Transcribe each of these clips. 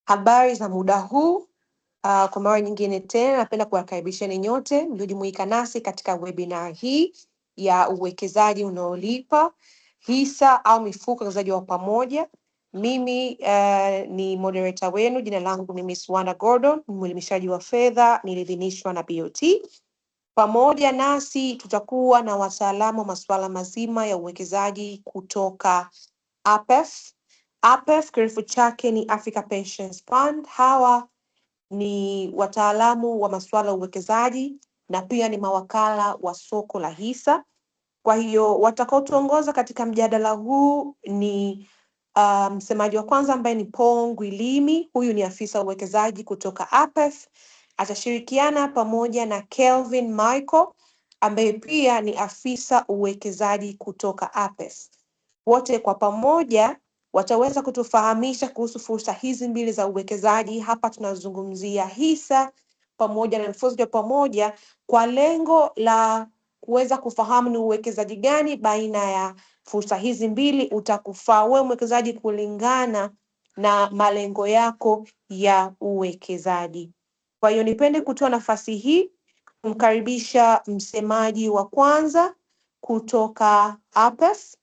Habari za muda huu. Kwa mara nyingine tena napenda kuwakaribisheni nyote mliojumuika nasi katika webinar hii ya uwekezaji unaolipa, hisa au mifuko ya uwekezaji wa pamoja. Mimi ni moderator wenu, jina langu ni Miss Wanda Gordon, ni mwelimishaji wa fedha niliidhinishwa na BOT. Pamoja nasi tutakuwa na wataalamu wa masuala mazima ya uwekezaji kutoka APEF. APEF kirefu chake ni Africa Pensions Fund. Hawa ni wataalamu wa masuala ya uwekezaji na pia ni mawakala wa soko la hisa. Kwa hiyo watakaotuongoza katika mjadala huu ni msemaji wa kwanza ambaye ni Paul Ngwilimi. Huyu ni afisa uwekezaji kutoka APEF. Atashirikiana pamoja na Kelvin Michael ambaye pia ni afisa uwekezaji kutoka APEF. Wote kwa pamoja wataweza kutufahamisha kuhusu fursa hizi mbili za uwekezaji. Hapa tunazungumzia hisa pamoja na mifuko ya pamoja kwa lengo la kuweza kufahamu ni uwekezaji gani baina ya fursa hizi mbili utakufaa wewe mwekezaji kulingana na malengo yako ya uwekezaji. Kwa hiyo nipende kutoa nafasi hii kumkaribisha msemaji wa kwanza kutoka APEF.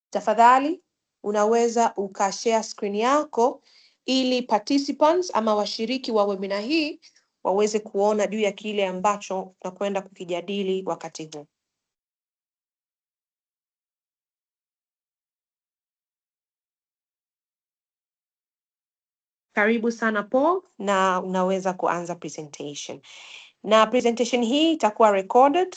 Tafadhali unaweza ukashare screen yako ili participants ama washiriki wa webinar hii waweze kuona juu ya kile ambacho tunakwenda kukijadili wakati huu. Karibu sana Paul, na unaweza kuanza presentation. Na presentation hii itakuwa recorded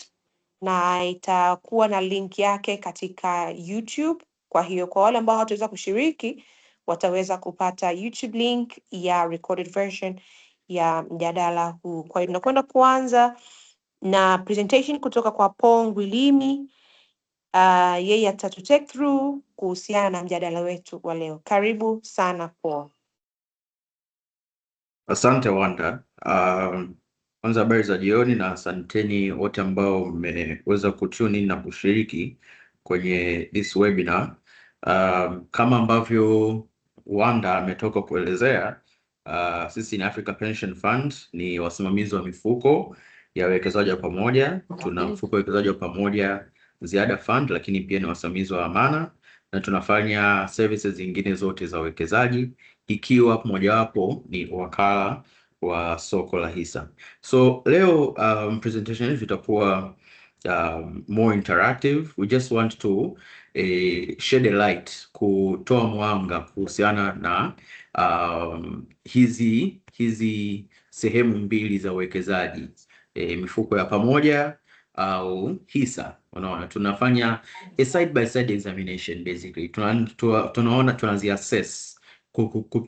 na itakuwa na link yake katika YouTube. Kwa hiyo kwa wale ambao hawataweza kushiriki wataweza kupata YouTube link ya recorded version ya mjadala huu. Kwa hiyo tunakwenda kuanza na presentation kutoka kwa Paul Ngwilimi. Yeye atatu take through kuhusiana na mjadala wetu wa leo. Karibu sana Paul. Asante Wanda. Kwanza habari za jioni na asanteni wote ambao mmeweza kutune in na kushiriki kwenye this webinar. Kama ambavyo Wanda ametoka kuelezea, sisi ni Africa Pension Fund, ni wasimamizi wa mifuko ya uwekezaji wa pamoja. Tuna mfuko wa uwekezaji wa pamoja Ziada Fund, lakini pia ni wasimamizi wa amana na tunafanya services zingine zote za uwekezaji, ikiwa mojawapo ni wakala wa soko la hisa. So leo presentation yetu itakuwa more interactive. We just want to shed a light, kutoa mwanga kuhusiana na hizi sehemu mbili za uwekezaji, mifuko ya pamoja au hisa. Unaona, tunafanya a side by side examination basically. Tunaona tunaziassess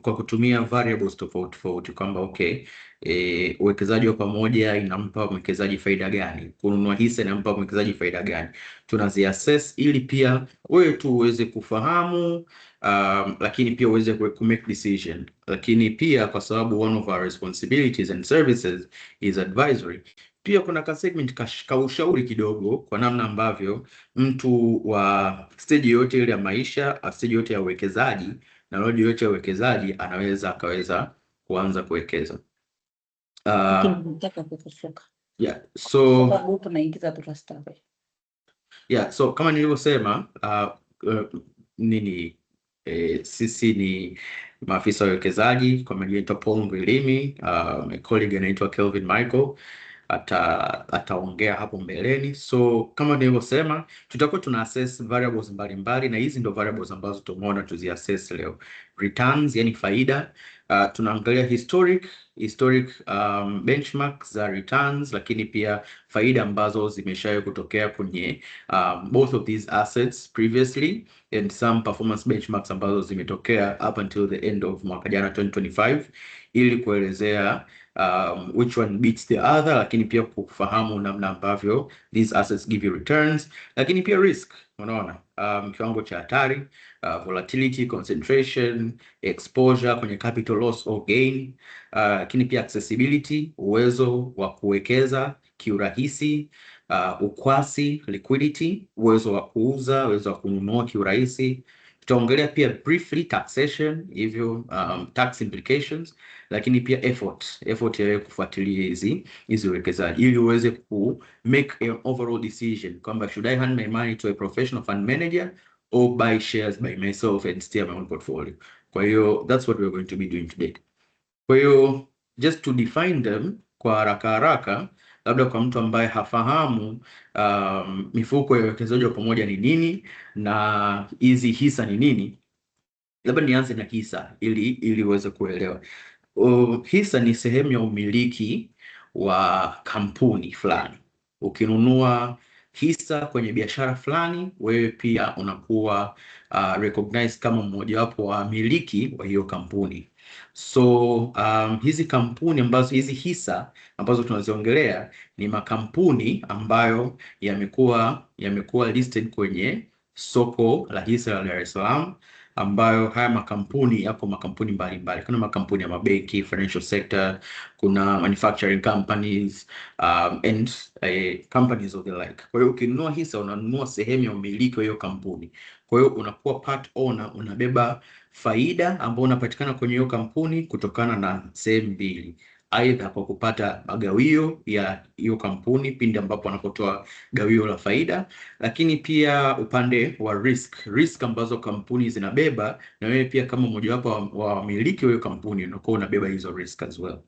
kwa kutumia variables tofauti tofauti kwamba okay, uwekezaji wa pamoja inampa mwekezaji faida gani, kununua hisa inampa mwekezaji faida gani. Tunaziassess ili pia wewe tu uweze kufahamu, lakini pia uweze ku make decision. Lakini pia kwa sababu one of our responsibilities and services is advisory, pia kuna ka segment ka ushauri kidogo kwa namna ambavyo mtu wa stage yote ile ya maisha, stage yote ya uwekezaji na knowledge yote ya uwekezaji akaweza kuanza kuwekeza. So kama nilivyosema, sisi ni maafisa wa uwekezaji. Kwa majina naitwa Paul Ngwilimi, my colleague anaitwa Kelvin Michael ataongea hapo mbeleni. So kama nilivyosema, tutakuwa tuna assess variables mbalimbali, na hizi ndio variables ambazo tumeona tuziassess leo. Returns, yani faida. Tunaangalia historic benchmarks za returns, lakini pia faida ambazo zimeshawahi kutokea kwenye both of these assets previously, and some performance benchmarks ambazo zimetokea up until the end of mwaka jana 2025, ili kuelezea which one beats the other, lakini pia kufahamu namna ambavyo these assets give you returns, lakini pia risk. Unaona, kiwango cha hatari, volatility, concentration, exposure kwenye capital loss or gain, lakini pia accessibility, uwezo wa kuwekeza kiurahisi, ukwasi, liquidity, uwezo wa kuuza, uwezo wa kununua kiurahisi, Tutaongelea pia briefly taxation, hivyo tax implications, lakini pia effort ya kufuatilia hizi uwekezaji ili uweze ku make an overall decision kwamba should I hand my money to a professional fund manager or buy shares by myself and steer my own portfolio. Kwa hiyo that's what we're going to be doing today. Kwa hiyo just to define them kwa haraka, labda kwa mtu ambaye hafahamu mifuko ya uwekezaji wa pamoja ni nini na hizi hisa ni nini, labda nianze na hisa ili uweze kuelewa. Hisa ni sehemu ya umiliki wa kampuni fulani. Ukinunua hisa kwenye biashara fulani, wewe pia unakuwa recognized kama mmojawapo wa miliki wa hiyo kampuni. So hizi kampuni ambazo, hizi hisa ambazo tunaziongelea ni makampuni ambayo yamekuwa listed kwenye soko la hisa la Dar es Salaam, ambayo haya makampuni yako makampuni mbalimbali. Kuna makampuni ya mabenki, financial sector, kuna manufacturing companies and companies of the like. Kwa hiyo ukinunua hisa unanunua sehemu ya umiliki wa hiyo kampuni. Kwa hiyo unakuwa part owner, unabeba faida ambayo unapatikana kwenye hiyo kampuni kutokana na sehemu mbili. Aidha kwa kupata magawio ya hiyo kampuni pindi ambapo wanapotoa gawio la faida, lakini pia upande wa risk ambazo kampuni zinabeba, na wewe pia kama mmojawapo wa wamiliki wa hiyo kampuni unakuwa unabeba hizo risk as well.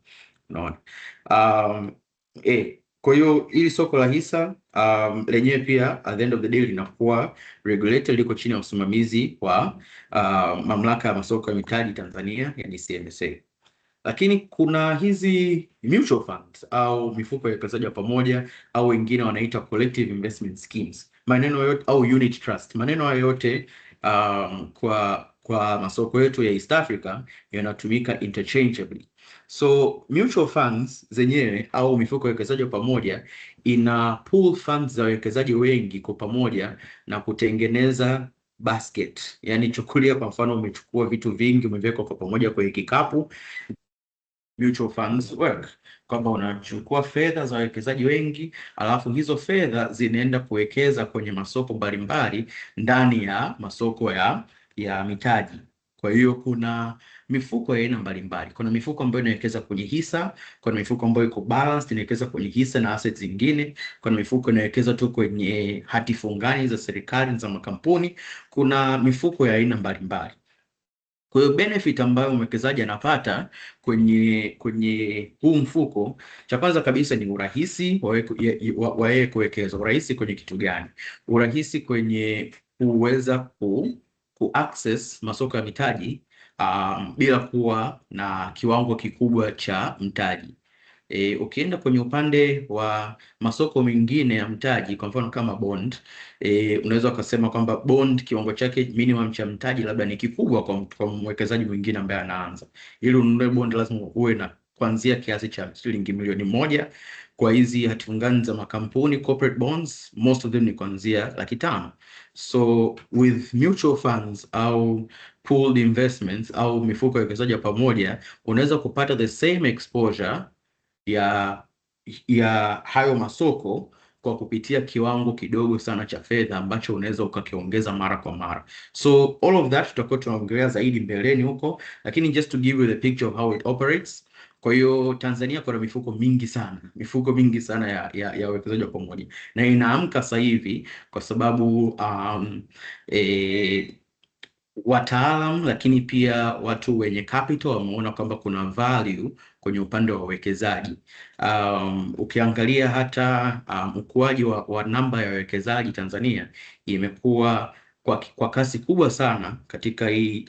Unaona? Kwa hiyo hili soko la hisa lenyewe pia at the end of the day linakuwa regulated, liko chini ya usimamizi wa mamlaka ya masoko ya mitaji Tanzania, yani CMSA. Lakini kuna hizi mutual funds au mifuko ya uwekezaji wa pamoja au wengine wanaita collective investment schemes. Maneno yote au unit trust. Maneno yote kwa masoko yetu ya East Africa yanatumika interchangeably. So mutual funds zenyewe au mifuko ya uwekezaji wa pamoja ina pool funds za wawekezaji wengi kwa pamoja na kutengeneza basket. Yani chukulia kwa mfano umechukua vitu vingi umeweka kwa pamoja kwenye kikapu. Mutual funds work kwamba unachukua fedha za wawekezaji wengi, alafu hizo fedha zinaenda kuwekeza kwenye masoko mbalimbali ndani ya masoko ya mitaji. Kwa hiyo kuna mifuko ya aina mbalimbali. Kuna mifuko ambayo inawekeza kwenye hisa, kuna mifuko ambayo iko balanced inawekeza kwenye hisa na assets zingine, kuna mifuko inawekeza tu kwenye hati fungani za serikali za makampuni, kuna mifuko ya aina mbalimbali. Kwa hiyo benefit ambayo mwekezaji anapata kwenye huu mfuko, cha kwanza kabisa ni urahisi wa yeye kuwekeza. Urahisi kwenye kitu gani? Urahisi kwenye kuweza ku access masoko ya mitaji bila kuwa na kiwango kikubwa cha mtaji. Ukienda kwenye upande wa masoko mengine ya mtaji, kwa mfano kama bond, unaweza kusema kwamba bond kiwango chake minimum cha mtaji labda ni kikubwa kwa mwekezaji mwingine ambaye anaanza. Ili ununue bond lazima uwe na kuanzia kiasi cha shilingi milioni 1. Kwa hizi hati fungani za makampuni corporate bonds, most of them ni kuanzia 500,000. So with mutual funds au pooled investments au mifuko ya uwekezaji pamoja, unaweza kupata the same exposure ya hayo masoko kwa kupitia kiwango kidogo sana cha fedha ambacho unaweza ukakiongeza mara kwa mara. So all of that tutakuwa tunaongelea zaidi mbeleni huko, lakini just to give you the picture of how it operates. Kwa hiyo Tanzania kuna mifuko mingi sana ya uwekezaji wa pamoja, na inaamka sasa hivi kwa sababu wataalam lakini pia watu wenye capital wameona kwamba kuna value kwenye upande wa uwekezaji. Ukiangalia hata ukuaji wa namba ya wawekezaji Tanzania imekuwa kwa kasi kubwa sana katika hii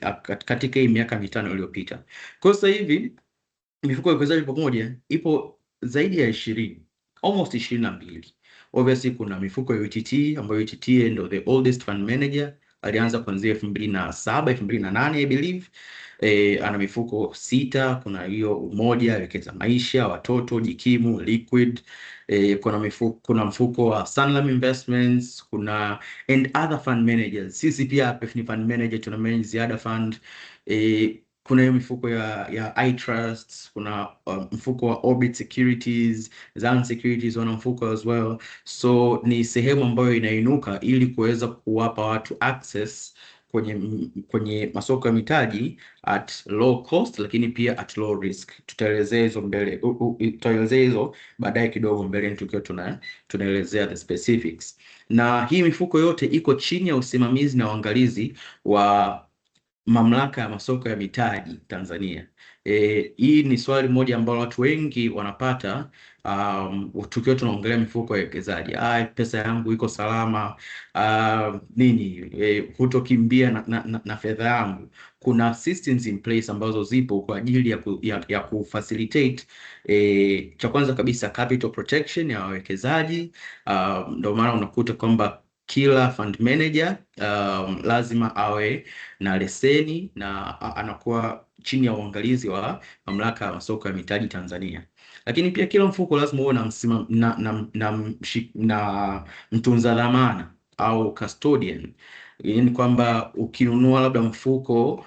miaka 5 iliyopita. Kwa sasa hivi mifuko ya uwekezaji pamoja ipo zaidi ya 20, almost 22. Obviously kuna mifuko ya UTT ambayo UTT ndio the oldest fund manager, alianza kuanzia 2007 2008 I believe. Ana mifuko 6. Kuna hiyo Umoja, Wekeza Maisha, Watoto, Jikimu, Liquid. Kuna mfuko wa Sanlam Investments, kuna and other fund managers. Sisi pia ni fund manager, tuna manage Ziada Fund. Kuna hiyo mifuko ya iTrust, kuna mfuko wa Orbit Securities, Zan Securities wana mfuko as well. So ni sehemu ambayo inainuka ili kuweza kuwapa watu access kwenye masoko ya mitaji at low cost, lakini pia at low risk. Tutaelezea hizo mbele, tutaelezea hizo baadaye kidogo mbele tukiwa tunaelezea the specifics. Na hii mifuko yote iko chini ya usimamizi na uangalizi wa Mamlaka ya Masoko ya Mitaji Tanzania. Hii ni swali moja ambalo watu wengi wanapata tukiwa tunaongelea mifuko ya uwekezaji. Pesa yangu iko salama, hutokimbia na fedha yangu. Kuna systems in place ambazo zipo kwa ajili ya kufacilitate cha kwanza kabisa capital protection ya wawekezaji. Ndio maana unakuta kwamba kila fund manager lazima awe na leseni na anakuwa chini ya uangalizi wa Mamlaka ya Masoko ya Mitaji Tanzania. Lakini pia kila mfuko lazima uwe na mtunza dhamana au custodian. Yaani kwamba ukinunua labda mfuko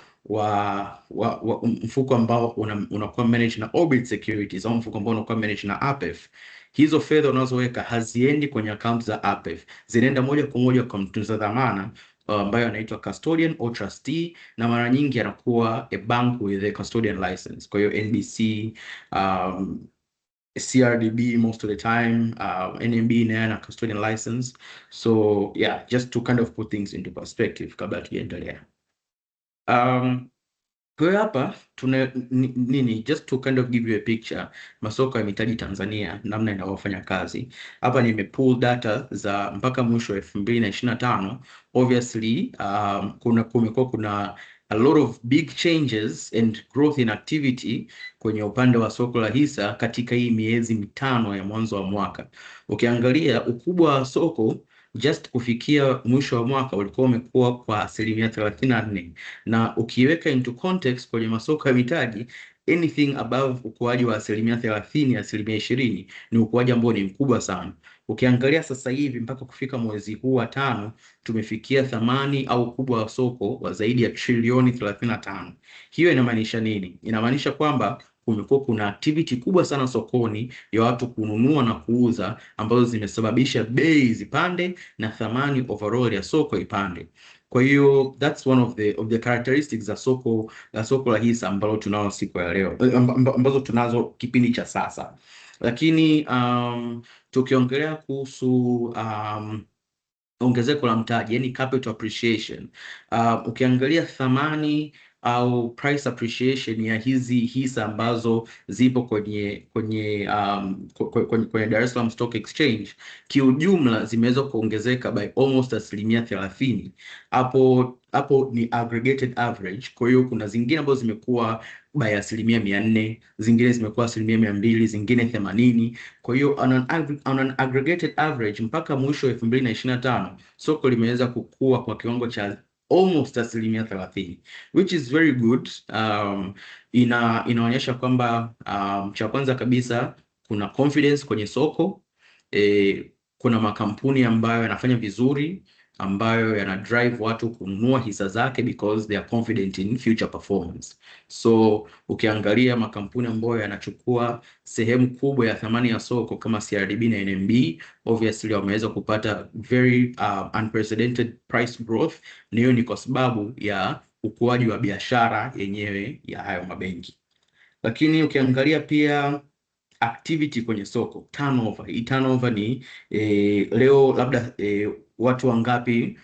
mfuko ambao unakuwa managed na Orbit Securities au mfuko ambao unakuwa managed na APEF, hizo fedha unazoweka haziendi kwenye account za APEF, zinaenda moja kwa moja kwa mtunza dhamana ambayo anaitwa custodian or trustee, na mara nyingi anakuwa a bank with a custodian license. Kwa hiyo NBC, CRDB most of the time, NMB na custodian license. So yeah, just to kind of put things into perspective kabla tujaendelea. Kwa hapa tuna just to kind of give you a picture masoko ya mitaji Tanzania namna inavyofanya kazi. Hapa nimepull data za mpaka mwisho wa 2025. Obviously kuna a lot of big changes and growth in activity kwenye upande wa soko la hisa katika hii miezi mitano ya mwanzo wa mwaka. Ukiangalia ukubwa wa soko just kufikia mwisho wa mwaka ulikuwa umekuwa kwa 34%, na ukiweka into context kwenye masoko ya mitaji, anything above ukuaji wa 30%, 20% ni ukuaji ambao ni mkubwa sana. Ukiangalia sasa hivi mpaka kufika mwezi huu wa 5 tumefikia thamani au ukubwa wa soko wa zaidi ya trilioni 35. Hiyo inamaanisha nini? Inamaanisha kwamba kumekuwa kuna activity kubwa sana sokoni ya watu kununua na kuuza, ambazo zimesababisha bei zipande na thamani overall ya soko ipande. Kwa hiyo that's one of the characteristics za soko la hisa ambalo tunao siku ya leo, ambazo tunazo kipindi cha sasa. Lakini tukiongelea kuhusu ongezeko la mtaji, yani capital appreciation, ukiangalia thamani au price appreciation ya hizi hisa ambazo zipo kwenye Dar es Salaam Stock Exchange, kiujumla zimeweza kuongezeka by almost 30%. Hapo ni aggregated average. Kwa hiyo kuna zingine ambazo zimekuwa by 400%, zingine zimekuwa 200%, zingine 80%. Kwa hiyo on an aggregated average mpaka mwisho wa 2025 soko limeweza kukua kwa kiwango cha almost 30%, which is very good. Inaonyesha kwamba cha kwanza kabisa kuna confidence kwenye soko, kuna makampuni ambayo yanafanya vizuri, ambayo yana drive watu kununua hisa zake because they are confident in future performance. So ukiangalia makampuni ambayo yanachukua sehemu kubwa ya thamani ya soko kama CRDB na NMB, obviously wameweza kupata very unprecedented price growth. Hiyo ni kwa sababu ya ukuaji wa biashara yenyewe ya hayo mabenki. Lakini ukiangalia pia activity kwenye soko, turnover. Hii turnover ni leo labda watu wangapi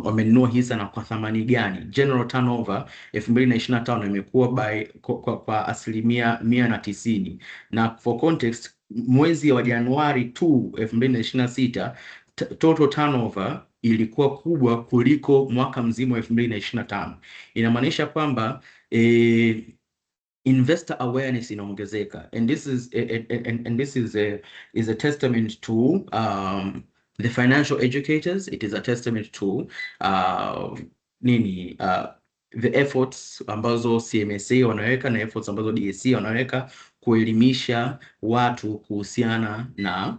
wamenunua hisa na kwa thamani gani. General turnover 2025 imekuwa kwa 190%. Na for context, mwezi wa Januari tu 2026 total turnover ilikuwa kubwa kuliko mwaka mzima wa 2025. Inamaanisha kwamba investor awareness inaongezeka, and this is a testament to the financial educators. It is a testament to the efforts ambazo CMSA wanaweka na efforts ambazo DSE wanaweka kuelimisha watu kuhusiana na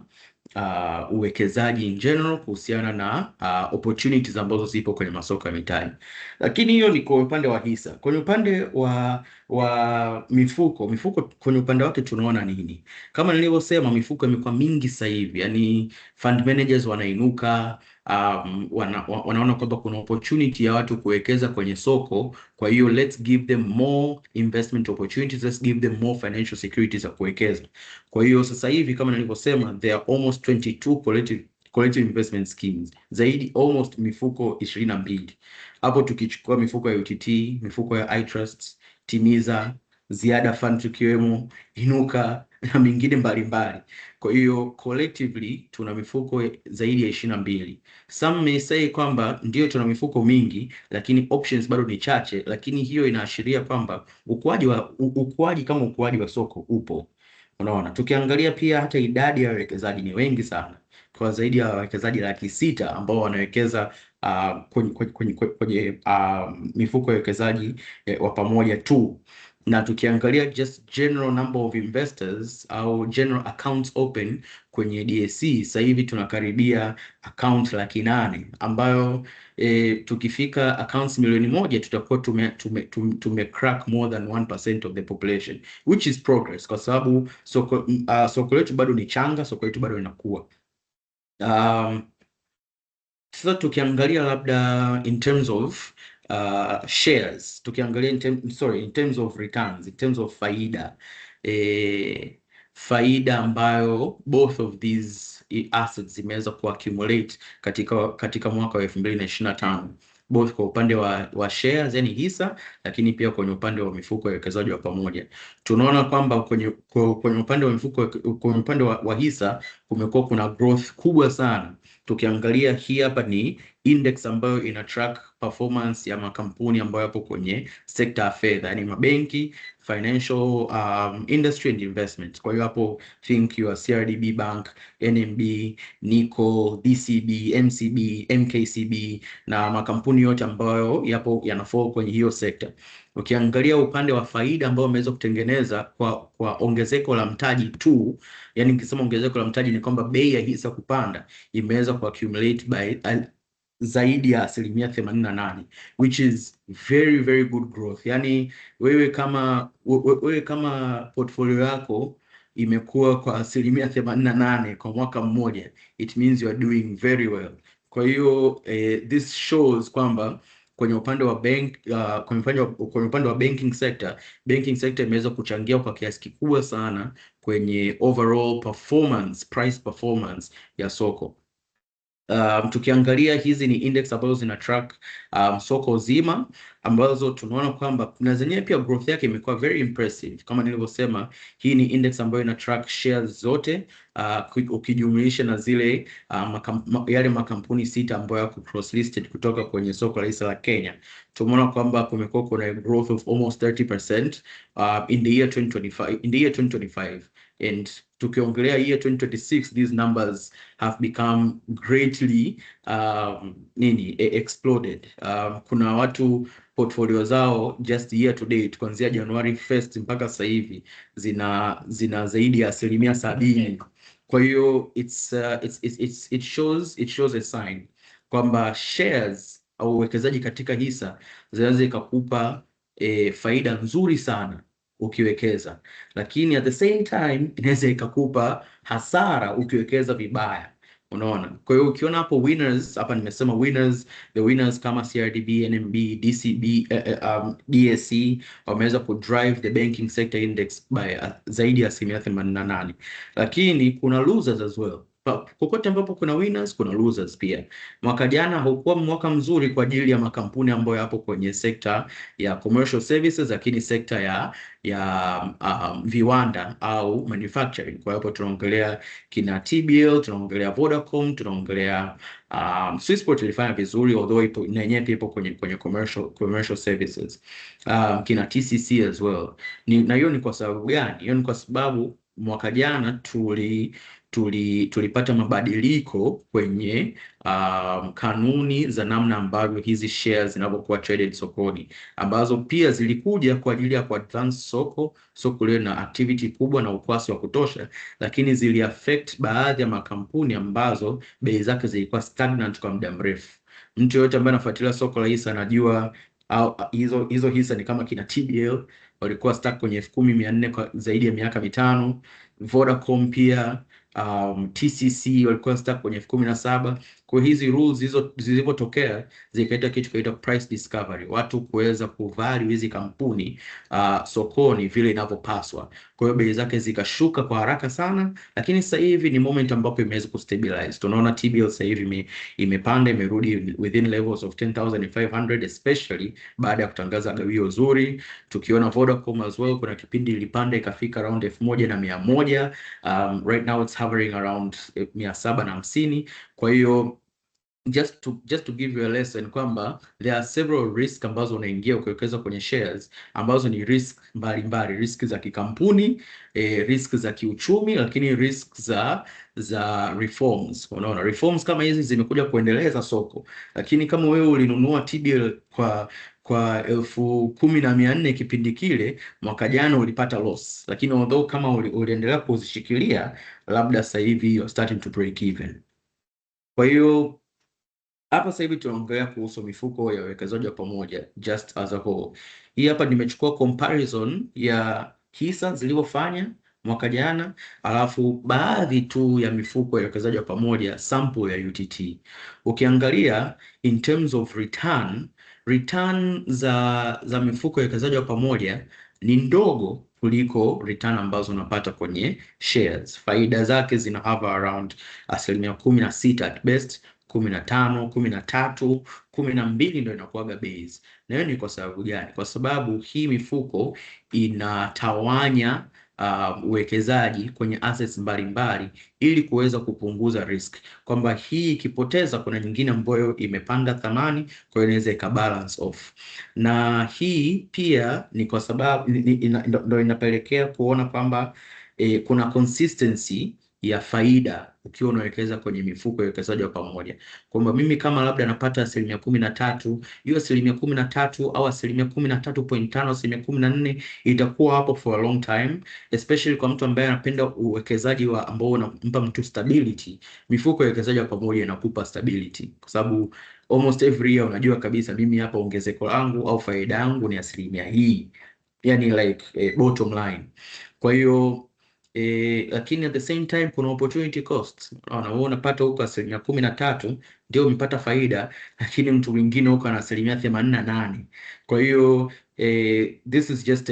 uwekezaji in general, kuhusiana na opportunities ambazo zipo kwenye masoko ya mitaji. Lakini hiyo ni kwa upande wa hisa. Kwenye upande wa mifuko kwenye upande wake tunaona nini? Kama nilivyosema, mifuko imekuwa mingi sasa hivi, yani fund managers wanainuka, wanaona kwamba kuna opportunity ya watu kuwekeza kwenye soko, kwa hiyo let's give them more investment opportunities, let's give them more financial securities za kuwekeza. Kwa hiyo sasa hivi kama nilivyosema, there are almost 22 collective investment schemes, zaidi almost mifuko 22 hapo, tukichukua mifuko ya UTT, mifuko ya iTrust, Timiza, Ziada Fund tukiwemo, Inuka na mingine mbalimbali. Kwa hiyo collectively tuna mifuko zaidi ya 22. Some may say kwamba ndio tuna mifuko mingi lakini options bado ni chache, lakini hiyo inaashiria kwamba ukuaji kama ukuaji wa soko upo. Unaona, tukiangalia pia hata idadi ya wawekezaji ni wengi sana, kwa zaidi ya wawekezaji 600,000 ambao wanawekeza kwenye mifuko ya uwekezaji wa pamoja tu. Na tukiangalia just general number of investors au general accounts open kwenye DSE, sasa hivi tunakaribia account 800,000 ambayo tukifika accounts milioni 1 tutakuwa tume crack more than 1% of the population, which is progress, kwa sababu soko letu bado ni changa, soko letu bado linakuwa. Sasa tukiangalia labda in terms of shares, tukiangalia in terms of returns, in terms of faida, faida ambayo both of these assets zimeweza kuaccumulate katika mwaka wa 2025, both kwa upande wa shares yani hisa, lakini pia kwenye upande wa mifuko ya uwekezaji wa pamoja. Tunaona kwamba kwenye upande wa mifuko, kwenye upande wa hisa kumekuwa kuna growth kubwa sana. Tukiangalia hii hapa ni index ambayo ina track performance ya makampuni ambayo yapo kwenye sekta ya fedha, yani mabenki, financial industry and investment. Kwa hiyo hapo think your CRDB Bank, NMB, NICO, DCB, MCB, MKCB na makampuni yote ambayo yapo yanafall kwenye hiyo sekta. Ukiangalia upande wa faida ambao wameweza kutengeneza kwa ongezeko la mtaji tu, yani nikisema ongezeko la mtaji ni kwamba bei ya hisa kupanda, imeweza kuaccumulate by zaidi ya 88%, which is very very good growth. Yani wewe kama portfolio yako imekuwa kwa 88% kwa mwaka mmoja, it means you are doing very well. Kwa hiyo this shows kwamba kwenye upande wa kwenye upande wa banking sector imeweza kuchangia kwa kiasi kikubwa sana kwenye overall price performance ya soko. Tukiangalia hizi ni index ambazo zina track soko zima, ambazo tunaona kwamba na zenyewe pia growth yake imekuwa very impressive. Kama nilivyosema, hii ni index ambayo ina track shares zote ukijumlisha na zile yale makampuni 6 ambayo yako cross listed kutoka kwenye soko la hisa la Kenya. Tumeona kwamba kumekuwa kuna growth of almost 30% in the year 2025, and tukiongelea year 2026, these numbers have become greatly exploded. Kuna watu portfolio zao just year to date kuanzia January 1st mpaka sasa hivi zina zaidi ya 70%. Kwa hiyo it shows a sign kwamba shares au uwekezaji katika hisa zinaweza ikakupa faida nzuri sana ukiwekeza, lakini at the same time inaweza ikakupa hasara ukiwekeza vibaya. Unaona? Kwa hiyo ukiona hapo winners, hapa nimesema winners, the winners kama CRDB, NMB, DCB, DSE wameweza ku drive the banking sector index by zaidi ya 88%. Lakini kuna losers as well. Kokote ambapo kuna winners kuna losers pia. Mwaka jana haukuwa mwaka mzuri kwa ajili ya makampuni ambayo yapo kwenye sekta ya commercial services, lakini sekta ya viwanda au manufacturing. Kwa hiyo tunaongelea kina TBL, tunaongelea Vodacom, tunaongelea Swissport ilifanya vizuri, although na yenyewe ipo kwenye commercial services. Kina TCC as well. Na hiyo ni kwa sababu gani? Hiyo ni kwa sababu mwaka jana tulipata mabadiliko kwenye kanuni za namna ambavyo hizi shares zinavyokuwa traded sokoni, ambazo pia zilikuja kwa ajili ya kuadvance soko lile na activity kubwa na ukwasi wa kutosha, lakini zili affect baadhi ya makampuni ambazo bei zake zilikuwa stagnant kwa muda mrefu. Mtu yote ambaye anafuatilia soko la hisa anajua hizo hisa ni kama kina TBL walikuwa stuck kwenye 10,400 kwa zaidi ya miaka 5. Vodacom pia TCC walikuwa stuck kwenye 17. Kwa hizi rules hizo zilipotokea zikaleta kitu kinaitwa price discovery, watu kuweza kuvalue hizi kampuni sokoni vile inavyopaswa. Kwa hiyo bei zake zikashuka kwa haraka sana, lakini sasa hivi ni moment ambapo imeweza kustabilize. Tunaona TBL sasa hivi imepanda, imerudi within levels of 10,500 especially baada ya kutangaza gawio zuri. Tukiona Vodacom as well, kuna kipindi ilipanda ikafika around 1,100. Right now it's hovering around 750. Kwa hiyo just to give you a lesson kwamba there are several risk ambazo unaingia ukiwekeza kwenye shares, ambazo ni risk mbalimbali, risk za kikampuni, risk za kiuchumi, lakini risk za reforms. Unaona, reforms kama hizi zimekuja kuendeleza soko, lakini kama wewe ulinunua TBL kwa 10,400 kipindi kile mwaka jana ulipata loss, lakini although kama uliendelea kuzishikilia, labda sasa hivi you're starting to break even. Kwa hiyo hapa sasa hivi tunaongelea kuhusu mifuko ya uwekezaji wa pamoja just as a whole. Hii hapa nimechukua comparison ya hisa zilivyofanya mwaka jana, alafu baadhi tu ya mifuko ya uwekezaji wa pamoja, sample ya UTT. Ukiangalia in terms of return za mifuko ya uwekezaji wa pamoja ni ndogo kuliko return ambazo unapata kwenye shares. Faida zake zina hover around 16% at best, 15, 13, 12 ndio inakuwaga base. Na hiyo ni kwa sababu gani? Kwa sababu hii mifuko inatawanya uwekezaji kwenye assets mbalimbali ili kuweza kupunguza risk, kwamba hii ikipoteza kuna nyingine ambayo imepanda thamani, kwa hiyo inaweza ikabalance off. Na hii pia ni kwa sababu ndio inapelekea kuona kwamba kuna consistency ya faida ukiwa unawekeza kwenye mifuko ya uwekezaji wa pamoja, kwamba mimi kama labda napata 13%, hiyo 13% au 13.5, 14% itakuwa hapo for a long time, especially kwa mtu ambaye anapenda uwekezaji ambao unampa mtu stability. Mifuko ya uwekezaji wa pamoja inakupa stability, kwa sababu almost every year unajua kabisa mimi hapa ongezeko langu au faida yangu ni 1% hii, yani like bottom line. Kwa hiyo lakini at the same time kuna opportunity cost. Wewe unapata huko 13% ndio umepata faida, lakini mtu mwingine huko ana 88%. Kwa hiyo this is just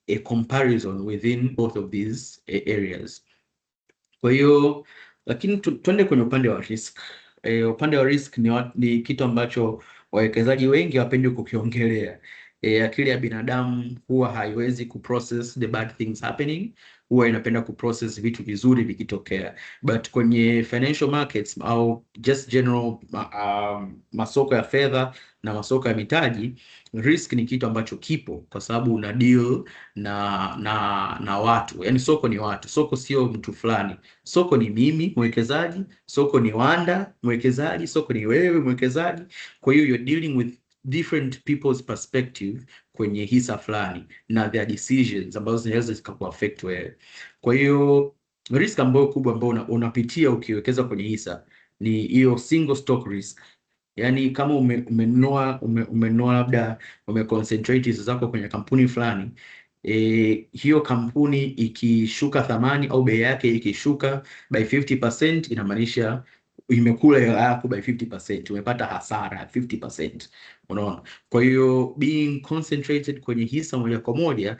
a comparison within both of these areas. Kwa hiyo lakini tuende kwenye upande wa risk. Upande wa risk ni kitu ambacho wawekezaji wengi hawapendi kukiongelea. Akili ya binadamu huwa haiwezi kuprocess the bad things happening, huwa inapenda kuprocess vitu vizuri vikitokea. But kwenye financial markets au just general masoko ya fedha na masoko ya mitaji, risk ni kitu ambacho kipo kwa sababu una deal na watu. Yani soko ni watu, soko sio mtu fulani. Soko ni mimi mwekezaji, soko ni Wanda mwekezaji, soko ni wewe mwekezaji. Kwa hiyo you're dealing with different people's perspective kwenye hisa fulani na their decisions ambazo zinaweza zikakuaffect wewe. Kwa hiyo risk ambayo kubwa ambayo unapitia ukiwekeza kwenye hisa ni hiyo single stock risk. Yani kama umenunua labda umeconcentrate hisa zako kwenye kampuni fulani, hiyo kampuni ikishuka thamani au bei yake ikishuka by 50%, inamaanisha imekula hela yako by 50%, umepata hasara 50%. Unaona? Kwa hiyo being concentrated kwenye hisa moja kwa moja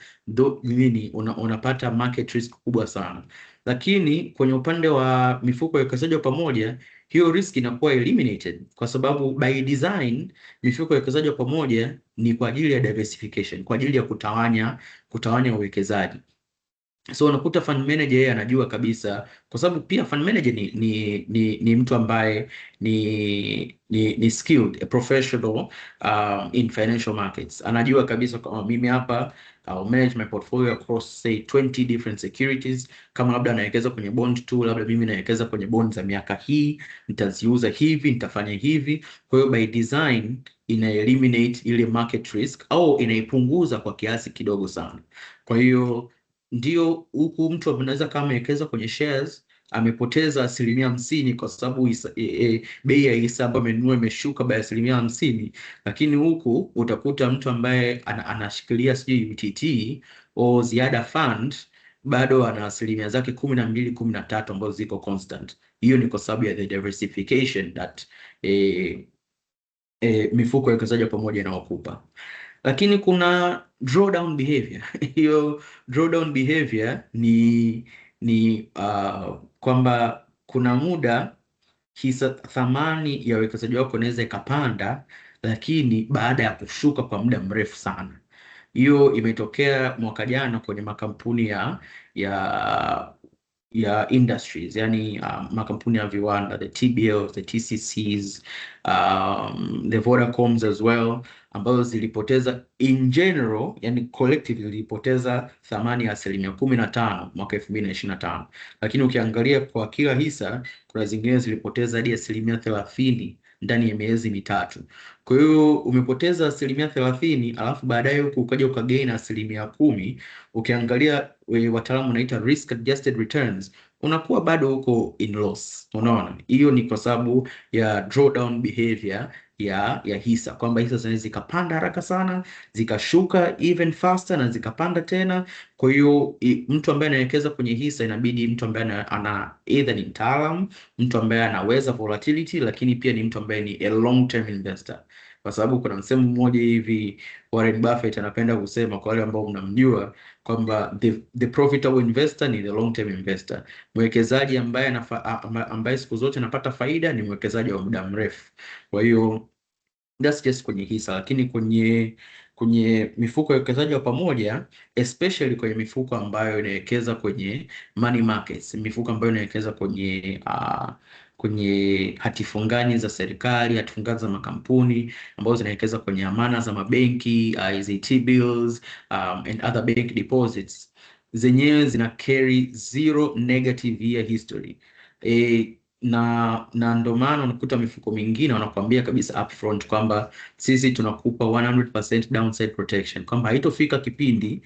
unapata market risk kubwa sana. Lakini kwenye upande wa mifuko ya uwekezaji wa pamoja, hiyo risk inakuwa eliminated kwa sababu by design mifuko ya uwekezaji wa pamoja ni kwa ajili ya diversification, kwa ajili ya kutawanya uwekezaji. So unakuta fund manager yeye anajua kabisa, kwa sababu pia fund manager ni mtu ambaye ni skilled, a professional in financial markets. Anajua kabisa kama mimi hapa I'll manage my portfolio across say 20 different securities. Kama labda anawekeza kwenye bond tu, labda mimi nawekeza kwenye bond za miaka hii, nitaziuza hivi, nitafanya hivi. Kwa hiyo by design ina eliminate ile market risk au inaipunguza kwa kiasi kidogo sana. Kwa hiyo ndio huku mtu anaweza kama amewekeza kwenye shares amepoteza 50% kwa sababu bei ya hisa ambayo amenunua imeshuka by 50%, lakini huku utakuta mtu ambaye anashikilia sijui UTT au ziada fund bado ana 12, 13 ambazo ziko constant. Hiyo ni kwa sababu ya the diversification that mifuko ya uwekezaji wa pamoja inawakupa. Lakini kuna drawdown behavior. Hiyo drawdown behavior ni kwamba kuna muda thamani ya uwekezaji wako inaweza ikapanda, lakini baada ya kushuka kwa muda mrefu sana. Hiyo imetokea mwaka jana kwenye makampuni ya industries, yani makampuni ya viwanda, the TBLs, the TCCs, the Vodacoms as well, ambazo zilipoteza in general, yani collectively zilipoteza thamani ya 15% mwaka 2025. Lakini ukiangalia kwa kila hisa, kuna zingine zilipoteza hadi 30% ndani ya miezi mitatu. Kwa hiyo umepoteza 30%, alafu baadaye huko ukaja ukagain 10%. Ukiangalia wataalamu wanaita risk adjusted returns, unakuwa bado uko in loss. Unaona, hiyo ni kwa sababu ya drawdown behavior ya hisa, kwamba hisa zinaweza zikapanda haraka sana, zikashuka even faster, na zikapanda tena. Kwa hiyo mtu ambaye anawekeza kwenye hisa inabidi mtu ambaye ana either ni mtaalamu, mtu ambaye anaweza volatility, lakini pia ni mtu ambaye ni a long term investor. Kwa sababu kuna msemo mmoja hivi Warren Buffett anapenda kusema, kwa wale ambao mnamjua, kwamba the profitable investor ni the long term investor. Mwekezaji ambaye siku zote anapata faida ni mwekezaji wa muda mrefu. Kwa hiyo that's just kwenye hisa. Lakini kwenye mifuko ya uwekezaji wa pamoja, especially kwenye mifuko ambayo inawekeza kwenye money markets, mifuko ambayo inawekeza kwenye hati fungani za serikali, hati fungani za makampuni, ambazo zinawekeza kwenye amana za mabenki, hizi T-bills, and other bank deposits, zenyewe zina carry zero negative year history. Na ndo maana unakuta mifuko mingine wanakuambia kabisa upfront kwamba sisi tunakupa 100% downside protection, kwamba haitofika kipindi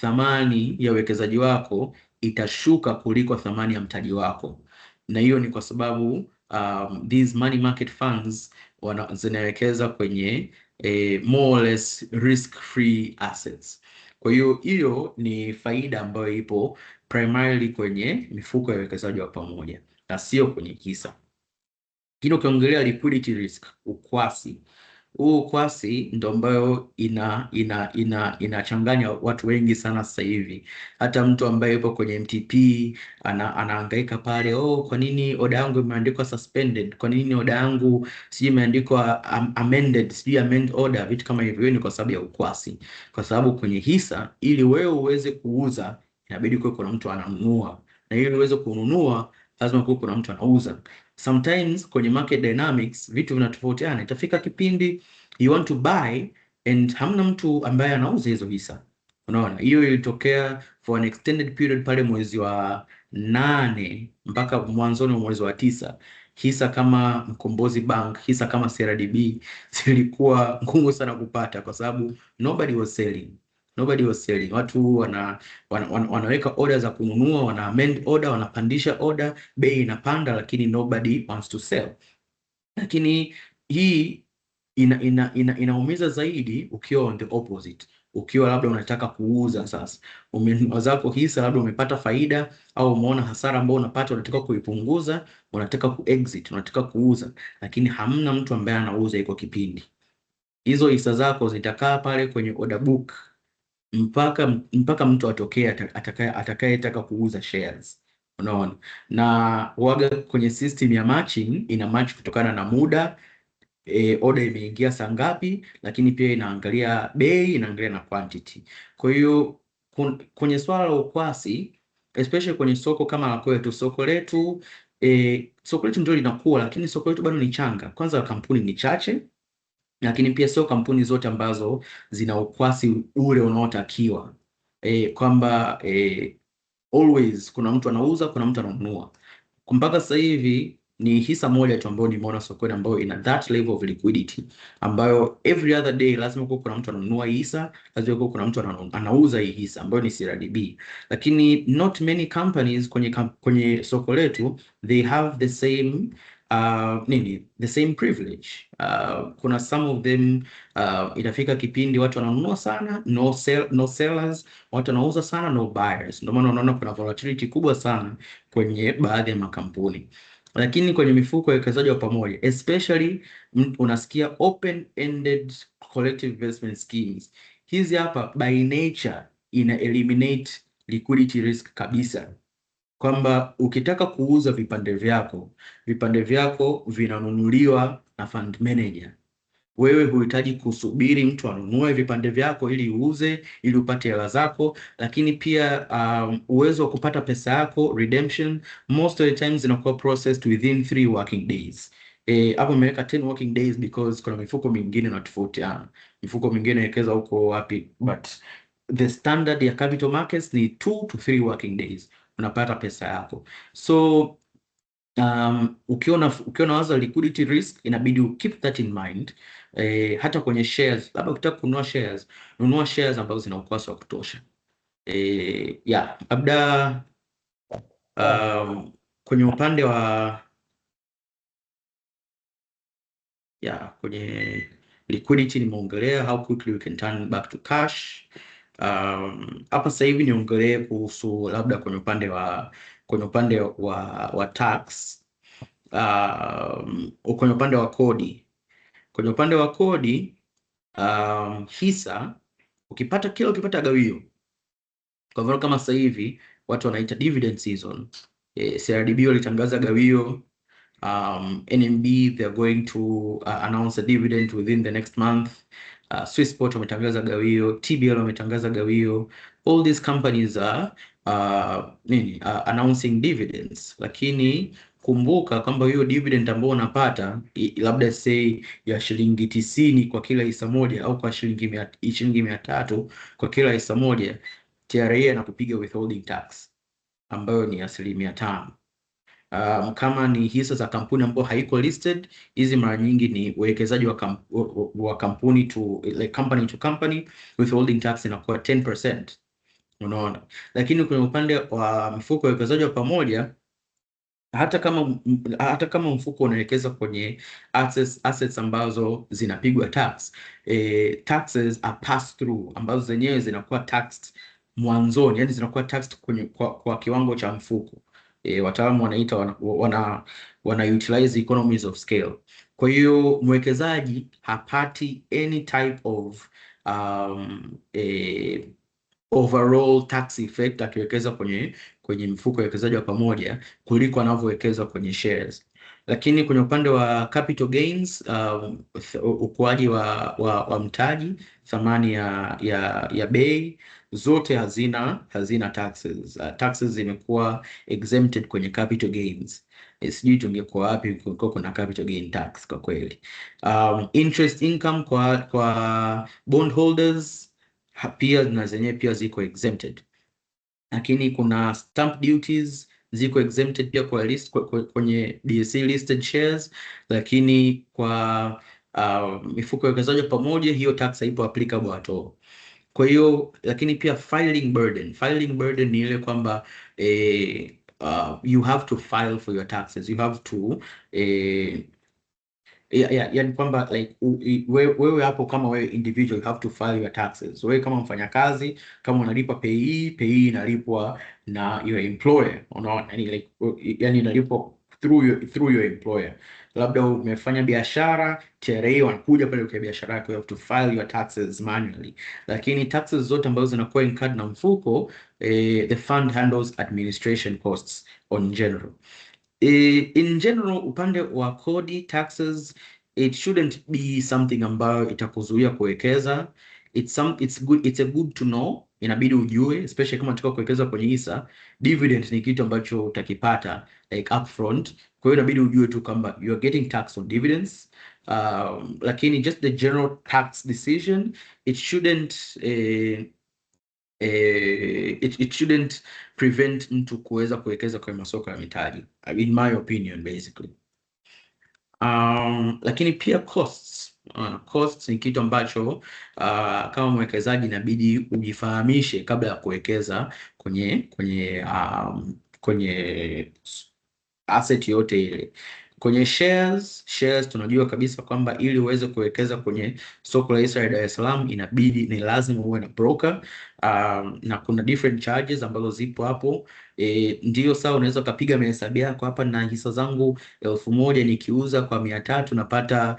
thamani ya uwekezaji wako itashuka kuliko thamani ya mtaji wako. Na hiyo ni kwa sababu these money market funds zinawekeza kwenye more or less risk free assets. Kwa hiyo ni faida ambayo ipo primarily kwenye mifuko ya uwekezaji wa pamoja na sio kwenye hisa. Lakini ukiongelea liquidity risk, ukwasi, ukwasi ndo ambayo inachanganya watu wengi sana sasa hivi. Hata mtu ambaye yupo kwenye MTP anahangaika pale, kwa nini order yangu imeandikwa suspended, kwa nini order yangu sijui imeandikwa amended, sijui amend order, vitu kama hivyo. Ni kwa sababu ya ukwasi. Kwa sababu kwenye hisa, ili wewe uweze kuuza, inabidi kuwe kuna mtu ananunua, na ili uweze kununua lazima kuwe kuna mtu anauza. Sometimes kwenye market dynamics vitu vinatofautiana. Itafika kipindi you want to buy and hamna mtu ambaye anauza hizo hisa. Unaona, hiyo ilitokea for an extended period pale mwezi wa 8 mpaka mwanzoni wa mwezi wa 9. Hisa kama Mkombozi Bank, hisa kama CRDB zilikuwa ngumu sana kupata, kwa sababu nobody was selling. Watu wanaweka order za kununua, wana amend order, wanapandisha order, bei inapanda, lakini nobody wants to sell. Lakini hii inaumiza zaidi ukiwa on the opposite. Ukiwa labda unataka kuuza sasa, umenunua zako hisa, labda umepata faida au umeona hasara ambayo unapata, unataka kuipunguza, unataka kuexit, unataka kuuza, lakini hamna mtu ambaye anauza iko kipindi. Hizo hisa zako zitakaa pale kwenye order book mpaka mtu atokee atakayetaka kuuza shares. Unaona, na waga kwenye system ya matching ina match kutokana na muda, order imeingia saa ngapi, lakini pia inaangalia bei, inaangalia na quantity. Kwa hiyo kwenye swala la ukwasi, especially kwenye soko kama la kwetu, soko letu ndio linakuwa, lakini soko letu bado ni changa. Kwanza kampuni ni chache, lakini pia sio kampuni zote ambazo zina ukwasi ule unaotakiwa, kwamba always kuna mtu anauza, kuna mtu ananunua. Mpaka sasa hivi ni hisa moja tu ambayo nimeona sokoni ambayo ina that level of liquidity, ambayo every other day lazima kuna mtu ananunua hisa, lazima kuna mtu anauza hii hisa, ambayo ni CRDB. Lakini not many companies kwenye soko letu they have the same the same privilege. Kuna some of them itafika kipindi watu wananunua sana, no sellers, watu wanauza sana, no buyers. Ndio maana unaona kuna volatility kubwa sana kwenye baadhi ya makampuni. Lakini kwenye mifuko ya uwekezaji wa pamoja, especially unasikia open ended collective investment schemes, hizi hapa by nature ina eliminate liquidity risk kabisa, kwamba ukitaka kuuza vipande vyako vinanunuliwa na fund manager. Wewe huhitaji kusubiri mtu anunue vipande vyako ili uuze, ili upate hela zako. Lakini pia uwezo wa kupata pesa yako redemption most of the times inakuwa processed within 3 working days. Hapo nimeweka 10 working days because kuna mifuko mingine na tofautiana. Mifuko mingine inawekeza huko wapi, but the standard ya capital markets ni 2 to 3 working days unapata pesa yako. So ukiona wazo liquidity risk, inabidi you keep that in mind. Hata kwenye shares, labda ukitaka kununua shares, nunua shares ambazo zina ukwasi wa kutosha. Labda kwenye upande wa kwenye liquidity nimeongelea how quickly we can turn back to cash. Hapa sasa hivi niongelee kuhusu labda kwenye upande wa tax, kwenye upande wa kodi. Kwenye upande wa kodi, hisa ukipata gawio, kwa mfano kama sasa hivi watu wanaita dividend season, CRDB walitangaza gawio, NMB they are going to announce a dividend within the next month, Swissport wametangaza gawio, TBL wametangaza gawio. All these companies are announcing dividends, lakini kumbuka kwamba hiyo dividend ambayo unapata labda say ya shilingi 90 kwa kila hisa moja au kwa shilingi 300 kwa kila hisa moja, TRA anakupiga withholding tax ambayo ni 5%. Kama ni hisa za kampuni ambayo haiko listed, hizi mara nyingi ni uwekezaji wa kampuni to like company to company, withholding tax inakuwa 10%. Unaona, lakini kwenye upande wa mifuko ya uwekezaji wa pamoja, hata kama mfuko unawekeza kwenye assets ambazo zinapigwa tax, taxes are passed through, ambazo zenyewe zinakuwa taxed mwanzoni, yani zinakuwa taxed kwa kiwango cha mfuko. Wataalamu wanaita wana utilize economies of scale. Kwa hiyo mwekezaji hapati any type of overall tax effect akiwekeza kwenye mfuko ya uwekezaji wa pamoja kuliko anavyowekeza kwenye shares. Lakini kwenye upande wa capital gains, ukuaji wa mtaji, thamani ya bei, zote hazina taxes. Taxes zimekuwa exempted kwenye capital gains. Sijui tungekuwa wapi kuna capital gain tax kwa kweli. Interest income kwa bondholders pia na zenyewe pia ziko exempted, lakini kuna stamp duties ziko exempted pia kwenye BSE listed shares, lakini kwa mifuko ya uwekezaji pamoja hiyo tax haipo applicable at all. Kwa hiyo lakini pia filing burden ni ile kwamba you have to file for your taxes, you have to yani kwamba like wewe hapo kama wewe individual you have to file your taxes. Wewe kama mfanyakazi, kama unalipa pay inalipwa na your employer, unaona, yani inalipwa through your employer. Labda umefanya biashara, TRA wanakuja pale kwa biashara yako, you have to file your taxes manually. Lakini taxes zote ambazo zinakuwa incurred na mfuko, the fund handles administration costs on general. In general, upande wa kodi taxes, it shouldn't be something ambayo itakuzuia kuwekeza. It's a good to know, inabidi ujue, especially kama unataka kuwekeza kwenye hisa. Dividend ni kitu ambacho utakipata like upfront, kwa hiyo inabidi ujue tu kwamba you are getting taxed on dividends. Lakini just the general tax decision, it shouldn't prevent mtu kuweza kuwekeza kwenye masoko ya mitaji, in my opinion basically. Lakini pia costs ni kitu ambacho kama mwekezaji inabidi ujifahamishe kabla ya kuwekeza kwenye asset yote ile. Kwenye shares tunajua kabisa kwamba ili uweze kuwekeza kwenye soko la hisa ya Dar es Salaam ni lazima uwe na broker, na kuna different charges ambazo zipo hapo. Ndio sawa, unaweza ukapiga mahesabu yako hapa, na hisa zangu 1000 nikiuza kwa 300 napata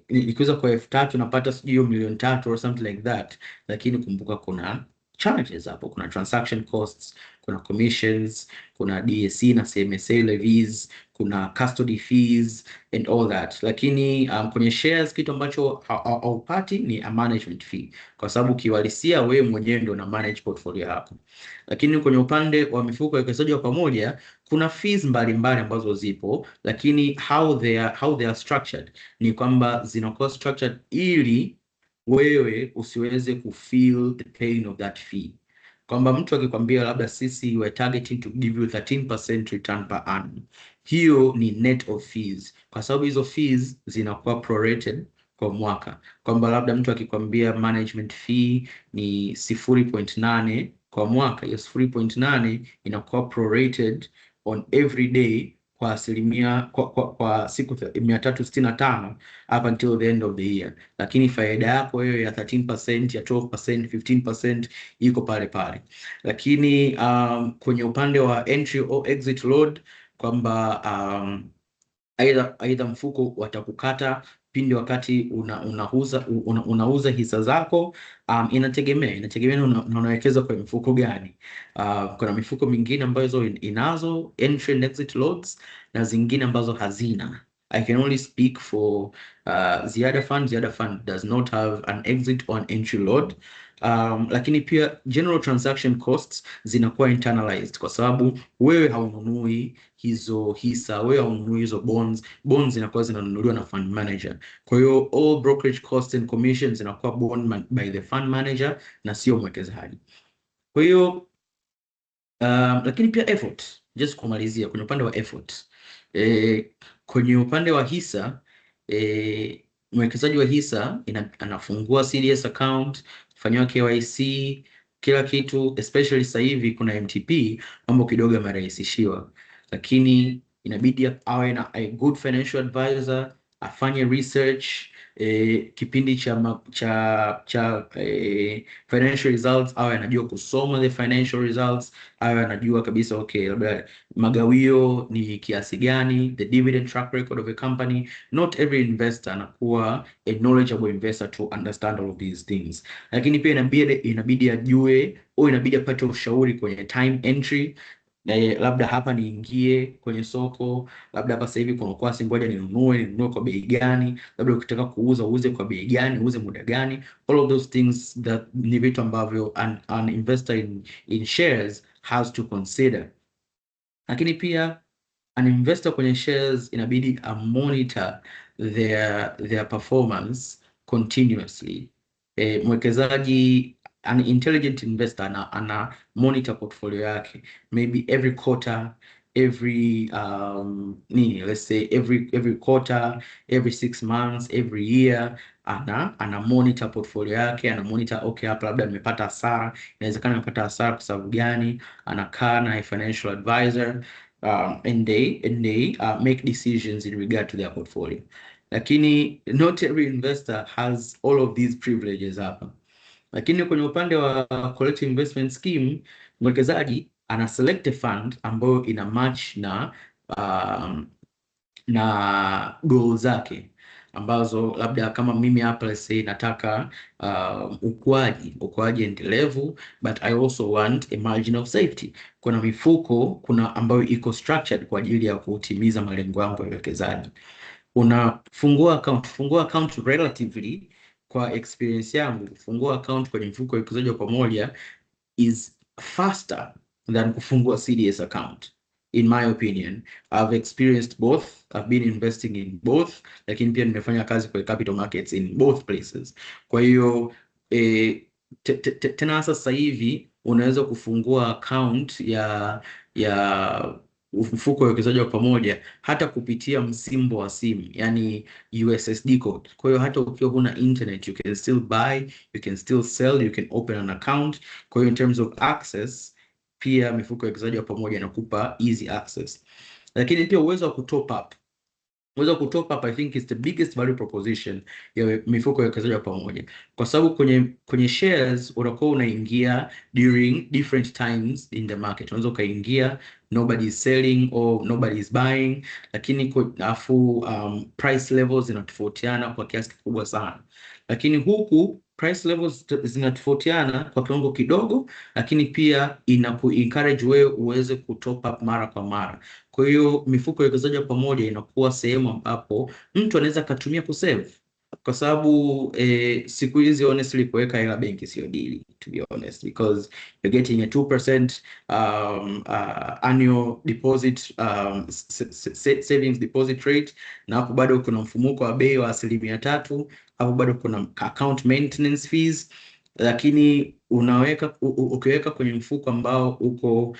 nikiuza kwa 3000 napata sijui 1,300,000 or something like that, lakini kumbuka kuna charges hapo, kuna transaction costs, kuna commissions, kuna DSC na CMSA levies, kuna custody fees and all that. Lakini kwenye shares kitu ambacho haupati ni a management fee, kwa sababu kiwalisia wewe mwenyewe ndio na manage portfolio yako. Lakini kwenye upande wa mifuko ya uwekezaji wa pamoja kuna fees mbalimbali ambazo zipo, lakini how they are structured ni kwamba zinakuwa structured ili wewe usiweze kufeel the pain of that fee, kwamba mtu akikwambia labda sisi we are targeting to give you 13% return per annum, hiyo ni net of fees, kwa sababu hizo fees zinakuwa prorated kwa mwaka, kwamba labda mtu akikwambia management fee ni 0.8 kwa mwaka, hiyo 0.8 inakuwa prorated on every day kwa asilimia kwa siku 365 up until the end of the year, lakini faida yako wewe ya 13%, ya 12%, 15% iko pale pale. Lakini kwenye upande wa entry or exit load kwamba aidha mfuko watakukata pindi wakati unauza hisa zako, inategemea unawekeza kwa mifuko gani. Kuna mifuko mingine ambazo inazo entry and exit loads na zingine ambazo hazina. I can only speak for Ziada Fund. Ziada Fund does not have an exit or an entry load. Lakini pia general transaction costs zinakuwa internalized, kwa sababu wewe haununui hizo hisa, wewe haununui hizo bonds zinakuwa zinanunuliwa na fund manager. Kwa hiyo all brokerage costs and commissions zinakuwa borne by the fund manager na sio mwekezaji. Kwa hiyo lakini pia effort, just kumalizia kwenye upande wa effort, kwenye upande wa hisa, mwekezaji wa hisa anafungua CDS account, fanywa KYC, kila kitu, especially sasa hivi kuna MTP, mambo kidogo yamerahisishiwa, lakini inabidi awe na a good financial advisor, afanye research, kipindi cha financial results awe anajua kusoma the financial results, awe anajua kabisa okay, labda magawio ni kiasi gani, the dividend track record of a company. Not every investor anakuwa a knowledgeable investor to understand all of these things, lakini pia inabidi ajue au inabidi apate ushauri kwenye time entry, labda hapa niingie kwenye soko, labda hapa sasa hivi kuna kwasi, ngoja ninunue kwa bei gani, labda ukitaka kuuza uuze kwa bei gani, uuze muda gani. All of those things that ni vitu ambavyo an investor in shares has to consider. Lakini pia an investor kwenye shares inabidi monitor their performance continuously. Mwekezaji, an intelligent investor ana monitor portfolio yake maybe every quarter, every let's say every quarter, every 6 months, every year, ana monitor portfolio yake, ana monitor okay, hapa labda nimepata hasara, inawezekana nimepata hasara kwa sababu gani, anakaa na a financial advisor, and they make decisions in regard to their portfolio. Lakini not every investor has all of these privileges hapa. Lakini kwenye upande wa collective investment scheme, mwekezaji ana select a fund ambayo ina match na goals zake, ambazo labda kama mimi hapa let's say nataka ukuaji endelevu, but I also want a margin of safety. Kuna mifuko ambayo iko structured kwa ajili ya kutimiza malengo yangu ya uwekezaji. Unafungua account relatively, kwa experience yangu, kufungua account kwenye mfuko wa uwekezaji wa pamoja is faster than kufungua CDS account. In my opinion, I've experienced both. I've been investing in both, lakini pia nimefanya kazi kwa capital markets in both places. Kwa hiyo tena sasa hivi unaweza kufungua account ya mfuko wa uwekezaji wa pamoja hata kupitia msimbo wa simu, yani USSD code. Kwa hiyo hata ukiwa huna internet, you can still buy, you can still sell, you can open an account. Kwa hiyo in terms of access, pia mifuko ya uwekezaji wa pamoja inakupa easy access. Lakini pia uwezo wa kutop up. Unaweza kutop up, I think is the biggest value proposition ya mifuko ya uwekezaji wa pamoja, kwa sababu kwenye shares unakuwa unaingia during different times in the market. Unaweza ukaingia nobody is selling or nobody is buying, lakini afu price levels zinatofautiana kwa kiasi kikubwa sana, lakini huku price levels zinatofautiana kwa kiwango kidogo, lakini pia inaku encourage wewe uweze kutop up mara kwa mara. Kwa hiyo mifuko ya uwekezaji wa pamoja inakuwa sehemu ambapo mtu anaweza akatumia kusave, kwa sababu siku hizi honestly kuweka hela benki sio deal, to be honest, because you're getting a 2% annual deposit savings deposit rate, na hapo bado kuna mfumuko wa bei wa 3%, hapo bado kuna account maintenance fees. Lakini ukiweka kwenye mfuko ambao uko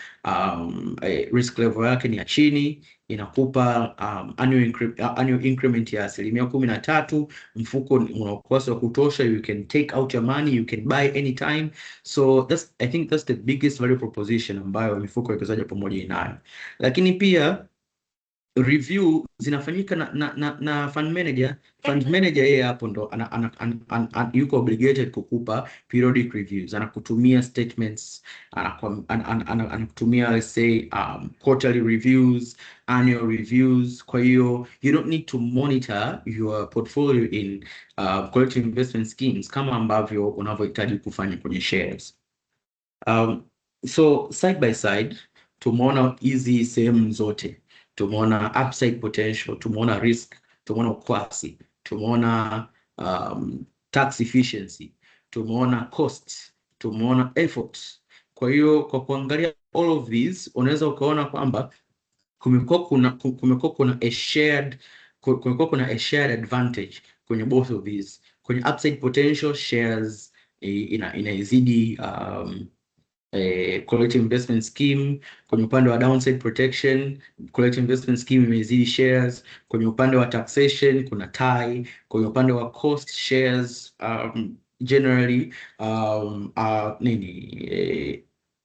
risk level yake ni ya chini, inakupa annual increment ya 13%. Mfuko una ukosi wa kutosha, you can take out your money, you can buy anytime. So I think that's the biggest value proposition ambayo mifuko ya uwekezaji pamoja inayo. Lakini pia review zinafanyika na fund manager. Fund manager yeye hapo ndo yuko obligated kukupa periodic reviews, anakutumia statements, anakutumia let's say quarterly reviews, annual reviews. Kwa hiyo you don't need to monitor your portfolio in collective investment schemes kama ambavyo unavyohitaji kufanya kwenye shares. So side by side tumeona hizi sehemu zote. Tumeona upside potential, tumeona risk, tumeona ukwasi, tumeona tax efficiency, tumeona cost, tumeona effort. Kwa hiyo kwa kuangalia all of these unaweza ukaona kwamba kumekuwa kuna a shared advantage kwenye both of these. Kwenye upside potential shares inaizidi collective investment scheme. Kwenye upande wa downside protection, collective investment scheme imezidi shares. Kwenye upande wa taxation kuna tie. Kwenye upande wa cost, shares generally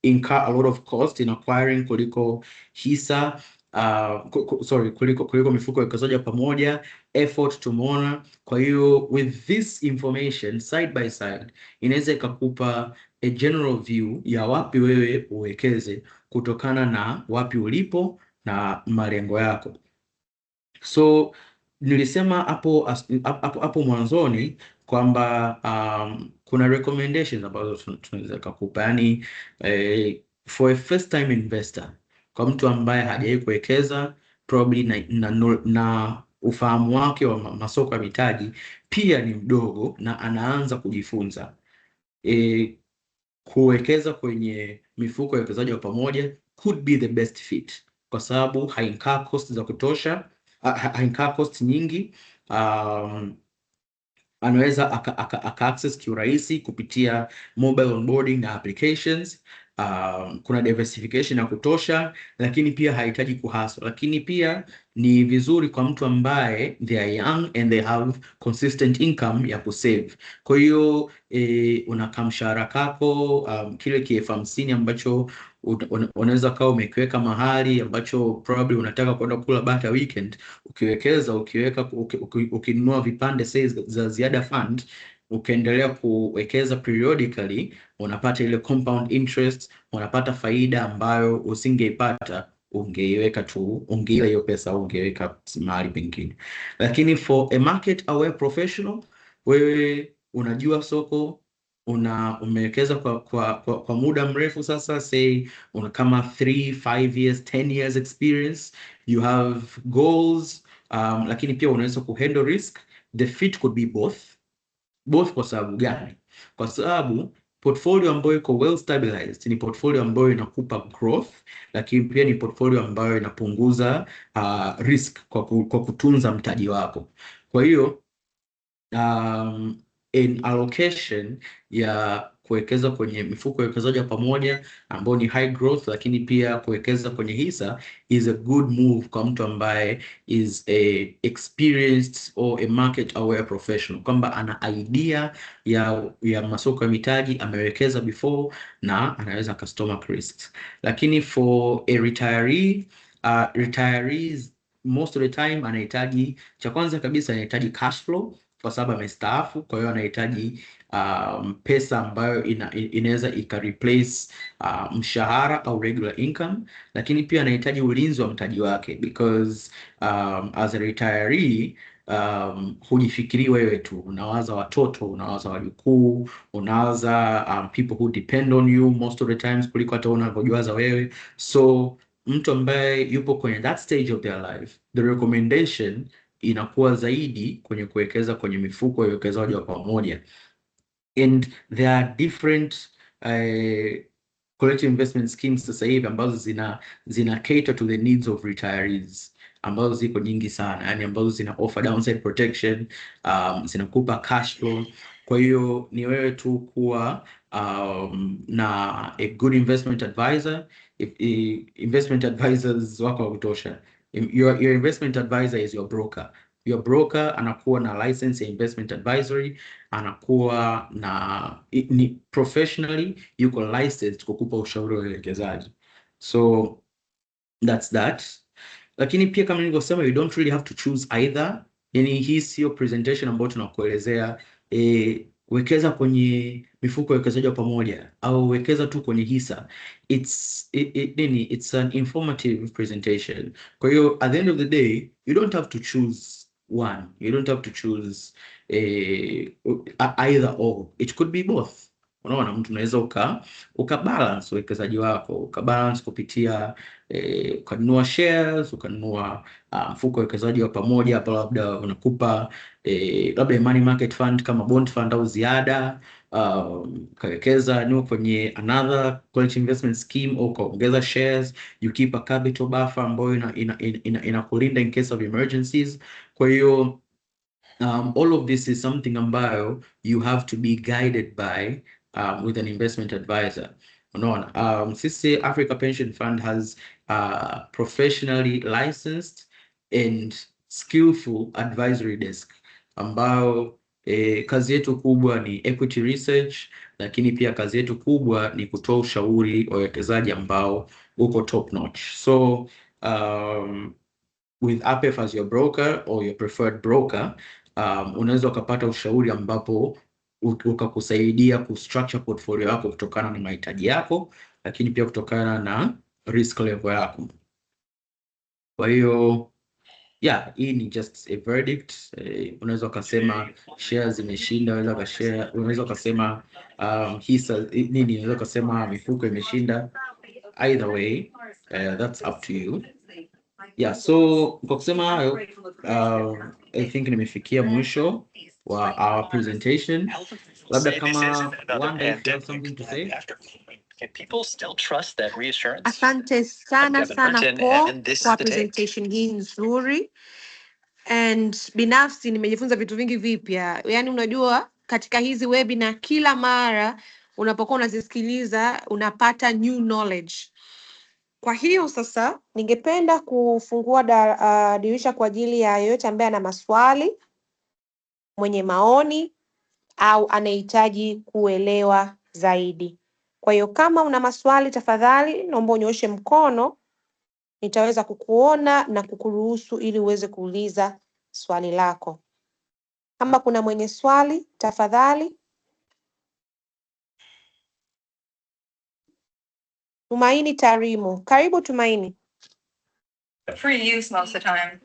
incur a lot of cost in acquiring kuliko hisa, kuliko mifuko ya uwekezaji pamoja. Effort tumeona. Kwa hiyo with this information side by side inaweza ikakupa a general view ya wapi wewe uwekeze kutokana na wapi ulipo na malengo yako. So nilisema hapo mwanzoni kwamba kuna recommendations ambazo tunaweza kukupa, yani for a first time investor, kwa mtu ambaye hajawahi kuwekeza probably na ufahamu wake wa masoko ya mitaji pia ni mdogo na anaanza kujifunza, kuwekeza kwenye mifuko ya uwekezaji wa pamoja could be the best fit, kwa sababu hainkaa cost za kutosha, hainkaa cost nyingi. Anaweza aka access kiurahisi kupitia mobile onboarding na applications. Kuna diversification ya kutosha, lakini pia hahitaji kuhustle. Lakini pia ni vizuri kwa mtu ambaye they are young and they have consistent income ya kusave. Kwa hiyo unaka mshahara kako kile K50 ambacho unaweza kawa umekiweka mahali ambacho probably unataka kwenda kula bata weekend, ukinunua vipande za ziada fund, ukiendelea kuwekeza periodically, unapata ile compound interest, unapata faida ambayo usingeipata ungeiweka tu, ungeila hiyo pesa ungeweka mahali pengine. Lakini for a market aware professional, wewe unajua soko, umewekeza kwa muda mrefu sasa, say una kama 3, 5 years, 10 years experience, you have goals, lakini pia unaweza kuhandle risk. The fit could be both. Kwa sababu gani? Kwa sababu portfolio ambayo iko well stabilized ni portfolio ambayo inakupa growth, lakini pia ni portfolio ambayo inapunguza risk kwa kutunza mtaji wako. Kwa hiyo in allocation ya kuwekeza kwenye mifuko ya uwekezaji pamoja ambao ni high growth, lakini pia kuwekeza kwenye hisa is a good move kwa mtu ambaye is a experienced or a market aware professional, kwamba ana idea ya masoko ya mitaji, amewekeza before na anaweza ka stomach risks. Lakini for a retiree, retirees most of the time anahitaji, cha kwanza kabisa anahitaji cash flow kwa sababu amestaafu, kwa hiyo anahitaji pesa ambayo inaweza ika-replace mshahara au regular income, lakini pia anahitaji ulinzi wa mtaji wake because as a retiree hujifikiri wewe tu, unawaza watoto, unawaza wajukuu, unawaza people who depend on you most of the times kuliko hata unavyojiwaza wewe. So mtu ambaye yupo kwenye that stage of their life, the recommendation inakuwa zaidi kwenye kuwekeza kwenye mifuko ya uwekezaji wa pamoja, and there are different collective investment schemes sasa hivi ambazo zina cater to the needs of retirees, ambazo ziko nyingi sana, yani ambazo zina offer downside protection, zinakupa cash flow. Kwa hiyo ni wewe tu kuwa na a good investment advisor. Investment advisors wako wa kutosha. Your investment advisor is your broker. Your broker anakuwa na license ya investment advisory, anakuwa na ni professionally yuko licensed kukupa ushauri wa uwekezaji. So that's that. Lakini pia kama nilivyosema, you don't really have to choose either. Yani hii sio presentation ambayo tunakuelezea wekeza kwenye mifuko ya uwekezaji wa pamoja au wekeza tu kwenye hisa. It's an informative presentation. Kwa hiyo at the end of the day, you don't have to choose one. You don't have to choose either or. It could be both. Unaona, mtu unaweza ukabalance uwekezaji wako, ukabalance kupitia ukanunua shares, ukanunua mfuko wa uwekezaji wa pamoja hapa, labda unakupa labda money market fund kama bond fund au ziada, ukawekeza ni kwenye another collective investment scheme, au ukaongeza shares, you keep a capital buffer ambayo inakulinda in case of emergencies. Kwa hiyo all of this is something ambayo you have to be guided by with an investment advisor. Unaona, sisi Africa Pension Fund has professionally licensed and skillful advisory desk ambao kazi yetu kubwa ni equity research, lakini pia kazi yetu kubwa ni kutoa ushauri wa wawekezaji ambao uko top notch. So with APF as your broker or your preferred broker, unaweza ukapata ushauri ambapo ukakusaidia kustructure portfolio yako kutokana na mahitaji yako, lakini pia kutokana na risk level yako. Kwa hiyo hii ni just a verdict. Unaweza ukasema shares zimeshinda, unaweza ukasema hisa nini, unaweza ukasema mifuko imeshinda. Either way, that's up to you. So kwa kusema hayo, I think nimefikia mwisho wa our presentation. Labda kama Wanda, if you have something to say. Can people still trust that reassurance? Asante sana Paul kwa presentation hii nzuri. And binafsi nimejifunza vitu vingi vipya. Yaani unajua katika hizi webinar kila mara unapokuwa unazisikiliza unapata new knowledge. Kwa hiyo sasa ningependa kufungua dirisha kwa ajili ya yeyote ambaye ana maswali, mwenye maoni au anahitaji kuelewa zaidi. Kwa hiyo kama una maswali, tafadhali naomba unyooshe mkono, nitaweza kukuona na kukuruhusu ili uweze kuuliza swali lako. Kama kuna mwenye swali, tafadhali. Tumaini Tarimo. Karibu Tumaini. Free use most of the time.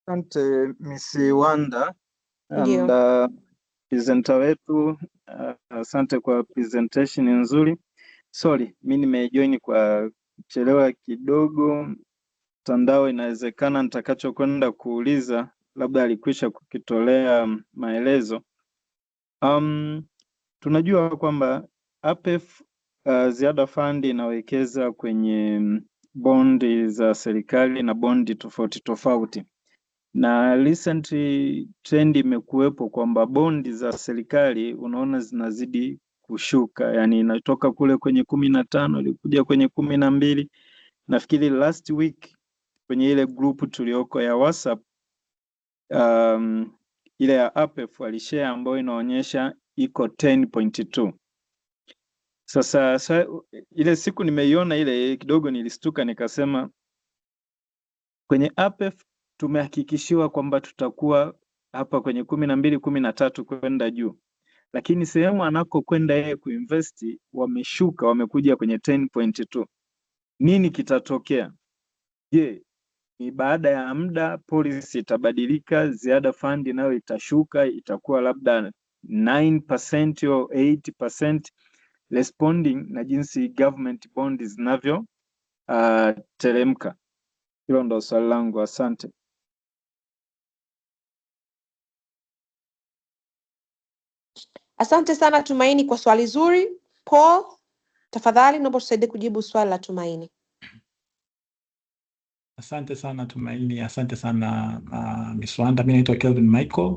Asante Miss Wanda Ndio. and presenter wetu, asante kwa presentation nzuri. Sorry, mimi nimejoin kwa kuchelewa kidogo. Mtandao inawezekana nitakachokwenda kuuliza labda alikwisha kukitolea maelezo. Tunajua kwamba APF ziada fund inawekeza kwenye bondi za serikali na bondi tofauti tofauti. Na recently trend imekuwepo kwamba bondi za serikali unaona zinazidi kushuka, yani inatoka kule kwenye 15 ilikuja kwenye 12. Nafikiri last week kwenye ile group tulioko ya WhatsApp ile ya APF walishare ambayo inaonyesha iko 10.2. Sasa ile siku nimeiona ile kidogo nilistuka nikasema Kwenye APEF tumehakikishiwa kwamba tutakuwa hapa kwenye 12, 13 kwenda juu, lakini sehemu anakokwenda yeye kuinvest wameshuka, wamekuja kwenye 10.2. Nini kitatokea? Je, ni baada ya muda policy itabadilika, ziada fund nayo itashuka, itakuwa labda 9% au 8%, responding na jinsi government bond zinavyo teremka? Hilo ndo swali langu, asante. Asante sana Tumaini kwa swali zuri. Paul, tafadhali naomba tusaidie kujibu swali la Tumaini. Asante sana Tumaini, asante sana Ms. Wanda. Mimi naitwa Kelvin Michael,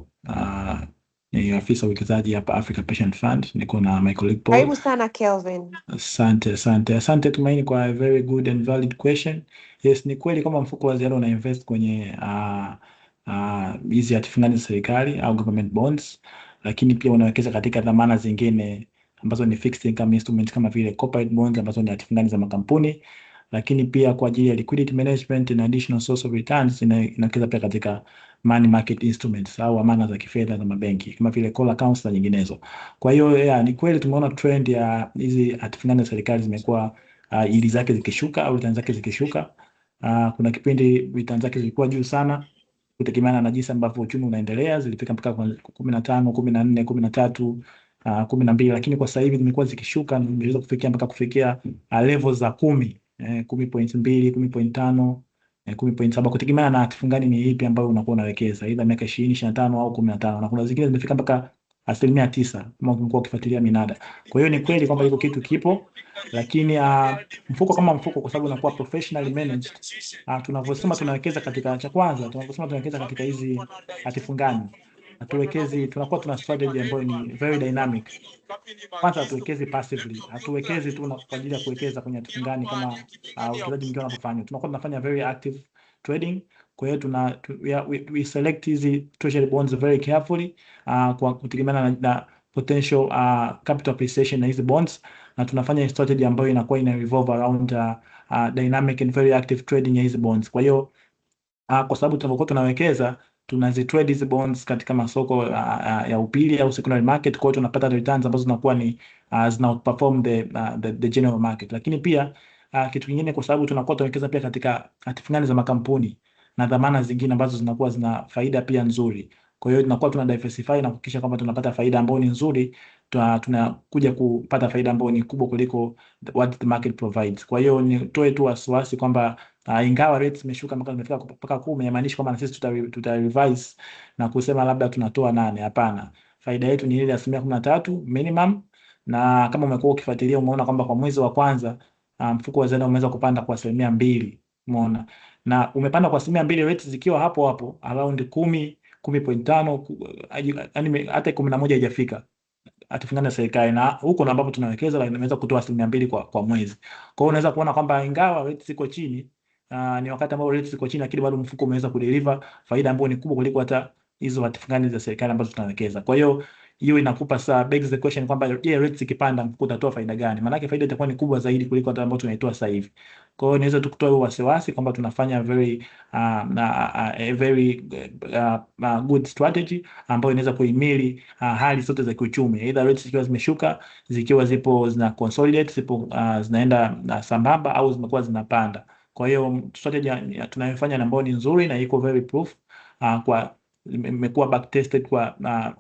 ni afisa uwekezaji hapa Africa Pension Fund. Niko na Michael Paul. Karibu sana Kelvin. Asante Tumaini kwa a very good and valid question. Yes, ni kweli kama mfuko wa ziada una invest kwenye hizi hati fungani za serikali au government bonds, lakini pia unawekeza katika dhamana zingine ambazo ni fixed income instruments kama vile corporate bonds ambazo ni hati fungani za makampuni, lakini pia kwa ajili ya liquidity management na additional source of returns inawekeza pia katika money market instruments au amana za kifedha za mabenki kama vile call accounts na nyinginezo. Kwa hiyo ni kweli tumeona trend ya hizi hati fungani za serikali zimekuwa yield zake zikishuka au returns zake zikishuka. Kuna kipindi returns zake zilikuwa juu sana kutegemeana na jinsi ambavyo uchumi unaendelea, zilifika mpaka 15, 14, 13, 12, lakini kwa sasa hivi zimekuwa zikishuka na zimeweza kufikia level za 10, 10.2, 10.5, 10.7 kutegemeana na hati fungani ni ipi ambayo unakuwa unawekeza, aidha miaka 20, 25 au 15, na kuna zingine zimefika mpaka 9% kama umekuwa ukifuatilia minada. Kwa hiyo ni kweli kwamba hiko kitu kipo, lakini mfuko kama mfuko kwa sababu unakuwa professionally managed, tunavyosema tunawekeza katika cha kwanza, tunavyosema tunawekeza katika hizi hati fungani, hatuwekezi, tunakuwa tuna strategy ambayo ni very dynamic. Kwanza hatuwekezi passively, hatuwekezi tu kwa ajili ya kuwekeza kwenye hati fungani kama uwekezaji mwingine unapofanya. Tunakuwa tunafanya very active trading. Kwa hiyo we select hizi treasury bonds very carefully kwa kutegemeana na potential capital appreciation na hizi bonds, na tunafanya strategy ambayo inakuwa ina revolve around dynamic and very active trading ya hizi bonds. Kwa hiyo kwa sababu tunapokuwa tunawekeza tunazitrade hizi bonds katika masoko ya upili au secondary market, kwa hiyo tunapata returns ambazo zinakuwa ni zina outperform the general market. Lakini pia kitu kingine, kwa sababu tunakuwa tunawekeza pia katika hati fungani za makampuni na dhamana zingine ambazo zinakuwa zina faida pia nzuri, kwa hiyo tunakuwa tuna diversify na kuhakikisha kwamba tunapata faida ambayo ni nzuri, tunakuja kupata faida ambayo ni kubwa kuliko what the market provides. Kwa hiyo nitoe tu wasiwasi kwamba ingawa rates zimeshuka mpaka 10, haimaanishi kwamba na sisi tuta revise na kusema labda tunatoa 8. Hapana, faida yetu ni ile 13% minimum, na kama umekuwa ukifuatilia umeona kwamba kwa mwezi wa kwanza mfuko wa ziada umeweza kupanda kwa 2%, umeona, na umepanda kwa 2%, rates zikiwa hapo hapo around 10.5, yani hata 11 haijafika hati fungani ya serikali, na huko ndo ambapo tunawekeza, lakini imeweza kutoa 2% kwa mwezi. Kwa hiyo unaweza kuona kwamba ingawa rates ziko chini, ni wakati ambao rates ziko chini, lakini bado mfuko umeweza kudeliver faida ambayo ni kubwa kuliko hata hizo hati fungani za serikali ambazo tunawekeza. Kwa hiyo hiyo inakupa saa begs the question kwamba rates ikipanda mfuko utatoa faida gani? Maana yake faida itakuwa ni kubwa zaidi kuliko hata ambayo tunaitoa sasa hivi. Kwa hiyo niweza tu kutoa wasiwasi kwamba tunafanya very good strategy ambayo inaweza kuhimili hali zote za kiuchumi, either rates zikiwa zimeshuka, zikiwa zipo zina consolidate, zipo zinaenda sambamba, au zimekuwa zinapanda. Kwa hiyo strategy tunayofanya ambayo ni nzuri na iko very proof, kwa imekuwa back tested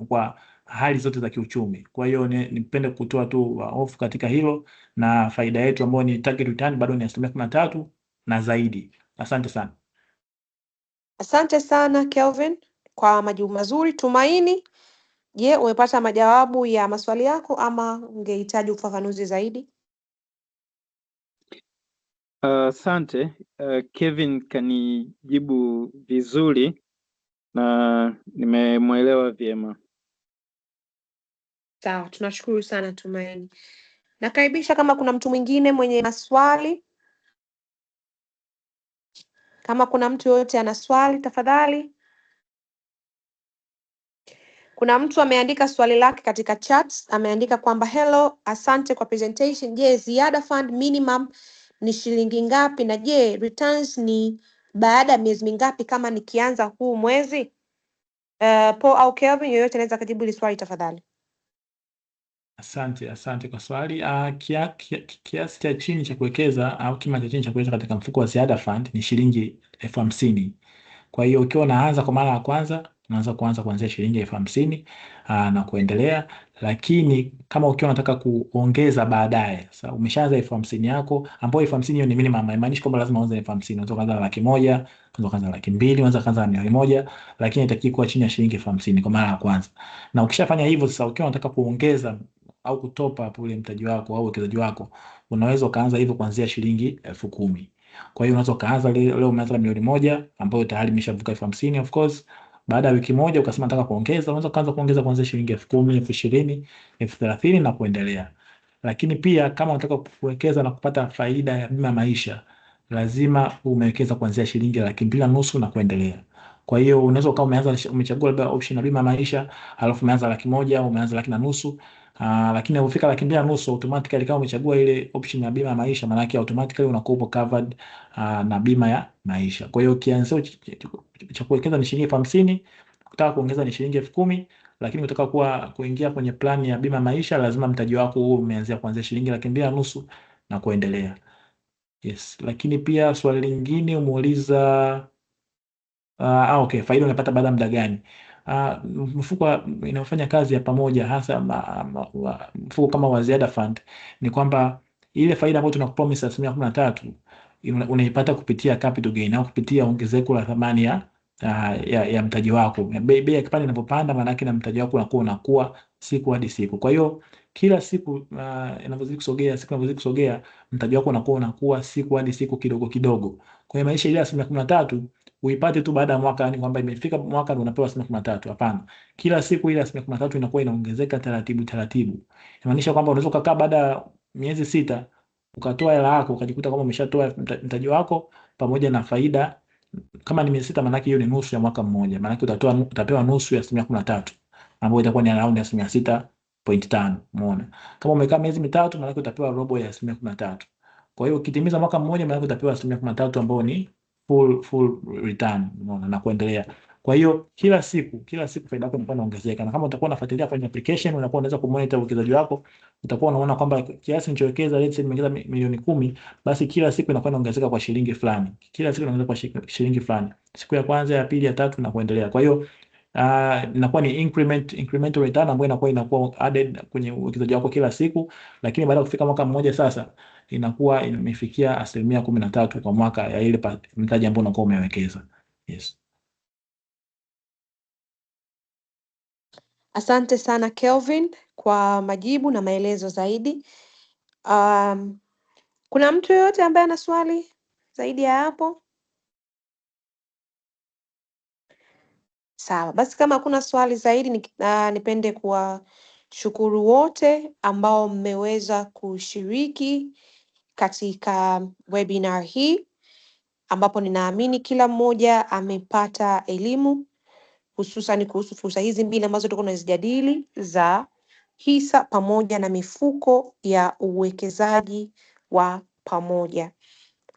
kwa hali zote za kiuchumi. Kwa hiyo nipende kutoa tu hofu katika hilo, na faida yetu ambayo ni target return bado ni 13% na zaidi. Asante sana. Asante sana Kelvin kwa majibu mazuri. Tumaini, je, umepata majawabu ya maswali yako ama ungehitaji ufafanuzi zaidi? Asante. Kevin kanijibu vizuri na nimemwelewa vyema. Sawa, tunashukuru sana Tumaini. Nakaribisha kama kuna mtu mwingine mwenye maswali. Kama kuna mtu yoyote ana swali tafadhali. Kuna mtu ameandika swali lake katika chat, ameandika kwamba hello, asante kwa presentation. Je, ziada fund minimum ni shilingi ngapi, na je returns ni baada ya miezi mingapi kama nikianza huu mwezi? Paul au Kelvin, yoyote anaweza kujibu hili swali tafadhali. Asante kwa swali. Kiasi cha chini cha kuwekeza au kima cha chini cha kuwekeza katika mfuko wa ziada fund ni shilingi 50,000. Kwa hiyo ukiwa unaanza kwa mara ya kwanza, unaanza kuanzia shilingi 50,000 na kuendelea. Lakini kama ukiwa unataka kuongeza baadaye, sasa umeshaanza 50,000 yako, ambapo 50,000 hiyo ni minimum, haimaanishi kwamba lazima uanze 50,000. Unaweza kuanza na 100,000, unaweza kuanza na 200,000, unaweza kuanza na 100,000, lakini itakiwa kuwa chini ya shilingi 50,000 kwa mara ya kwanza. Na ukishafanya hivyo sasa, ukiwa unataka kuongeza au kutopa hapo ule mtaji wako au uwekezaji wako, unaweza ukaanza hivyo kuanzia shilingi 10,000. Kwa hiyo unaweza kaanza leo umeanza milioni 1 ambayo tayari imeshavuka 50,000 of course. Baada ya wiki moja ukasema nataka kuongeza, unaweza kaanza kuongeza kuanzia shilingi 10,000, 20,000, 30,000 na kuendelea. Lakini pia kama unataka kuwekeza na kupata faida ya bima maisha, lazima umewekeza kuanzia shilingi 250,000 na kuendelea. Kwa hiyo unaweza kama umeanza umechagua labda option ya bima maisha, alafu umeanza 100,000 au umeanza 150,000, lakini unapofika 250,000 automatically kama umechagua ile option ya bima maisha, maana yake automatically unakuwa covered na bima ya maisha. Kwa hiyo kianzio cha kuwekeza ni shilingi 50,000, ukitaka kuongeza ni shilingi 10,000, lakini ukitaka kuingia kwenye plan ya bima maisha lazima mtaji wako huo umeanzia kuanzia shilingi 250,000 na kuendelea. Yes, lakini pia swali lingine umeuliza okay, faida unapata baada ya muda gani? Mfuko inafanya kazi ya pamoja, hasa mfuko kama wa ziada fund, ni kwamba ile faida ambayo tunakupromise 13% unaipata kupitia capital gain au kupitia ongezeko la thamani ya mtaji wako. Bei ya kipande inapopanda, maana yake na mtaji wako unakuwa siku hadi siku. Kwa hiyo kila siku inavyozidi kusogea, mtaji wako unakuwa siku hadi siku kidogo kidogo. Kwa hiyo maisha ile 13% uipate tu baada ya mwaka, yani kwamba imefika mwaka ndio unapewa 13%. Hapana, kila siku ile 13% inakuwa inaongezeka taratibu. Inamaanisha kwamba unaweza kukaa baada ya miezi 6 ukatoa hela yako ukajikuta kama umeshatoa mtaji wako pamoja na faida. Kama ni miezi 6, maana yake hiyo ni nusu ya mwaka mmoja, maana yake utapewa nusu ya 13% ambayo itakuwa ni around 6.5. Umeona? Kama umekaa miezi 3, maana yake utapewa robo ya 13%. Kwa hiyo ukitimiza mwaka mmoja, maana yake utapewa 13% ambayo ni full return, unaona, na kuendelea. Kwa hiyo kila siku faida yako inakuwa inaongezeka, na kama utakuwa unafuatilia kwenye application, unakuwa unaweza kumonitor uwekezaji wako, utakuwa unaona kwamba kiasi nilichowekeza, let's say nimewekeza milioni 10, basi kila siku inakuwa inaongezeka kwa shilingi fulani, kila siku inaongezeka kwa shilingi fulani, siku ya kwanza, ya pili, ya tatu na kuendelea. Kwa hiyo inakuwa ni incremental return ambayo inakuwa added kwenye uwekezaji wako kila siku, lakini baada ya kufika mwaka mmoja sasa inakuwa imefikia 13% kwa mwaka ya ile mtaji ambao unakuwa umewekeza. Yes. Asante sana Kelvin kwa majibu na maelezo zaidi. Kuna mtu yoyote ambaye ana swali zaidi ya hapo? Sawa, basi kama hakuna swali zaidi nipende kuwashukuru wote ambao mmeweza kushiriki katika webinar hii, ambapo ninaamini kila mmoja amepata elimu hususan kuhusu fursa hizi mbili ambazo tulikuwa tunazijadili za hisa pamoja na mifuko ya uwekezaji wa pamoja.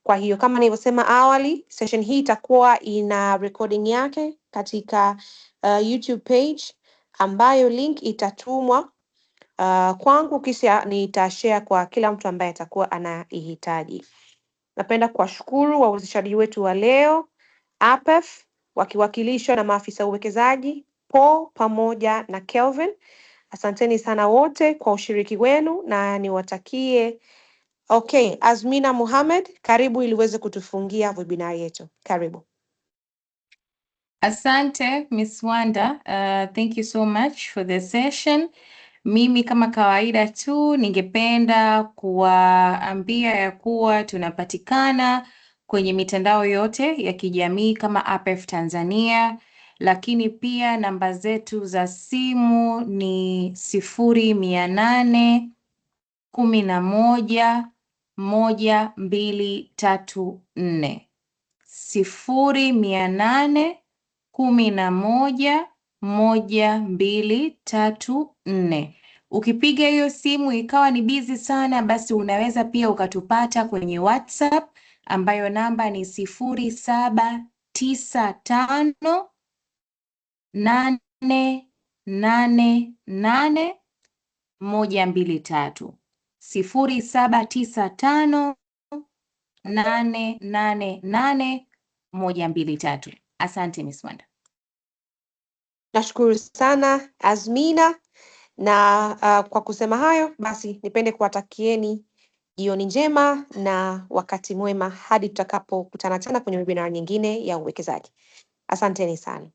Kwa hiyo kama nilivyosema awali, session hii itakuwa ina recording yake katika YouTube page ambayo link itatumwa kwangu, kisha nitashare kwa kila mtu ambaye atakuwa anaihitaji. Napenda kuwashukuru wawezeshaji wetu wa leo, APEF wakiwakilishwa na maafisa uwekezaji Paul pamoja na Kelvin. Asanteni sana wote kwa ushiriki wenu na niwatakie. Okay, Azmina Mohamed, karibu ili uweze kutufungia webinar yetu. Karibu. Asante Miss Wanda, thank you so much for the session. Mimi kama kawaida tu ningependa kuwaambia ya kuwa tunapatikana kwenye mitandao yote ya kijamii kama APEF Tanzania, lakini pia namba zetu za simu ni 0800 11 1234 0800 11 1234. Ukipiga hiyo simu ikawa ni busy sana, basi unaweza pia ukatupata kwenye WhatsApp ambayo namba ni 0795888123 0795888123. Asante Miss Wanda. Nashukuru sana Azmina, na kwa kusema hayo basi nipende kuwatakieni jioni njema na wakati mwema hadi tutakapokutana tena kwenye webinar nyingine ya uwekezaji. Asanteni sana.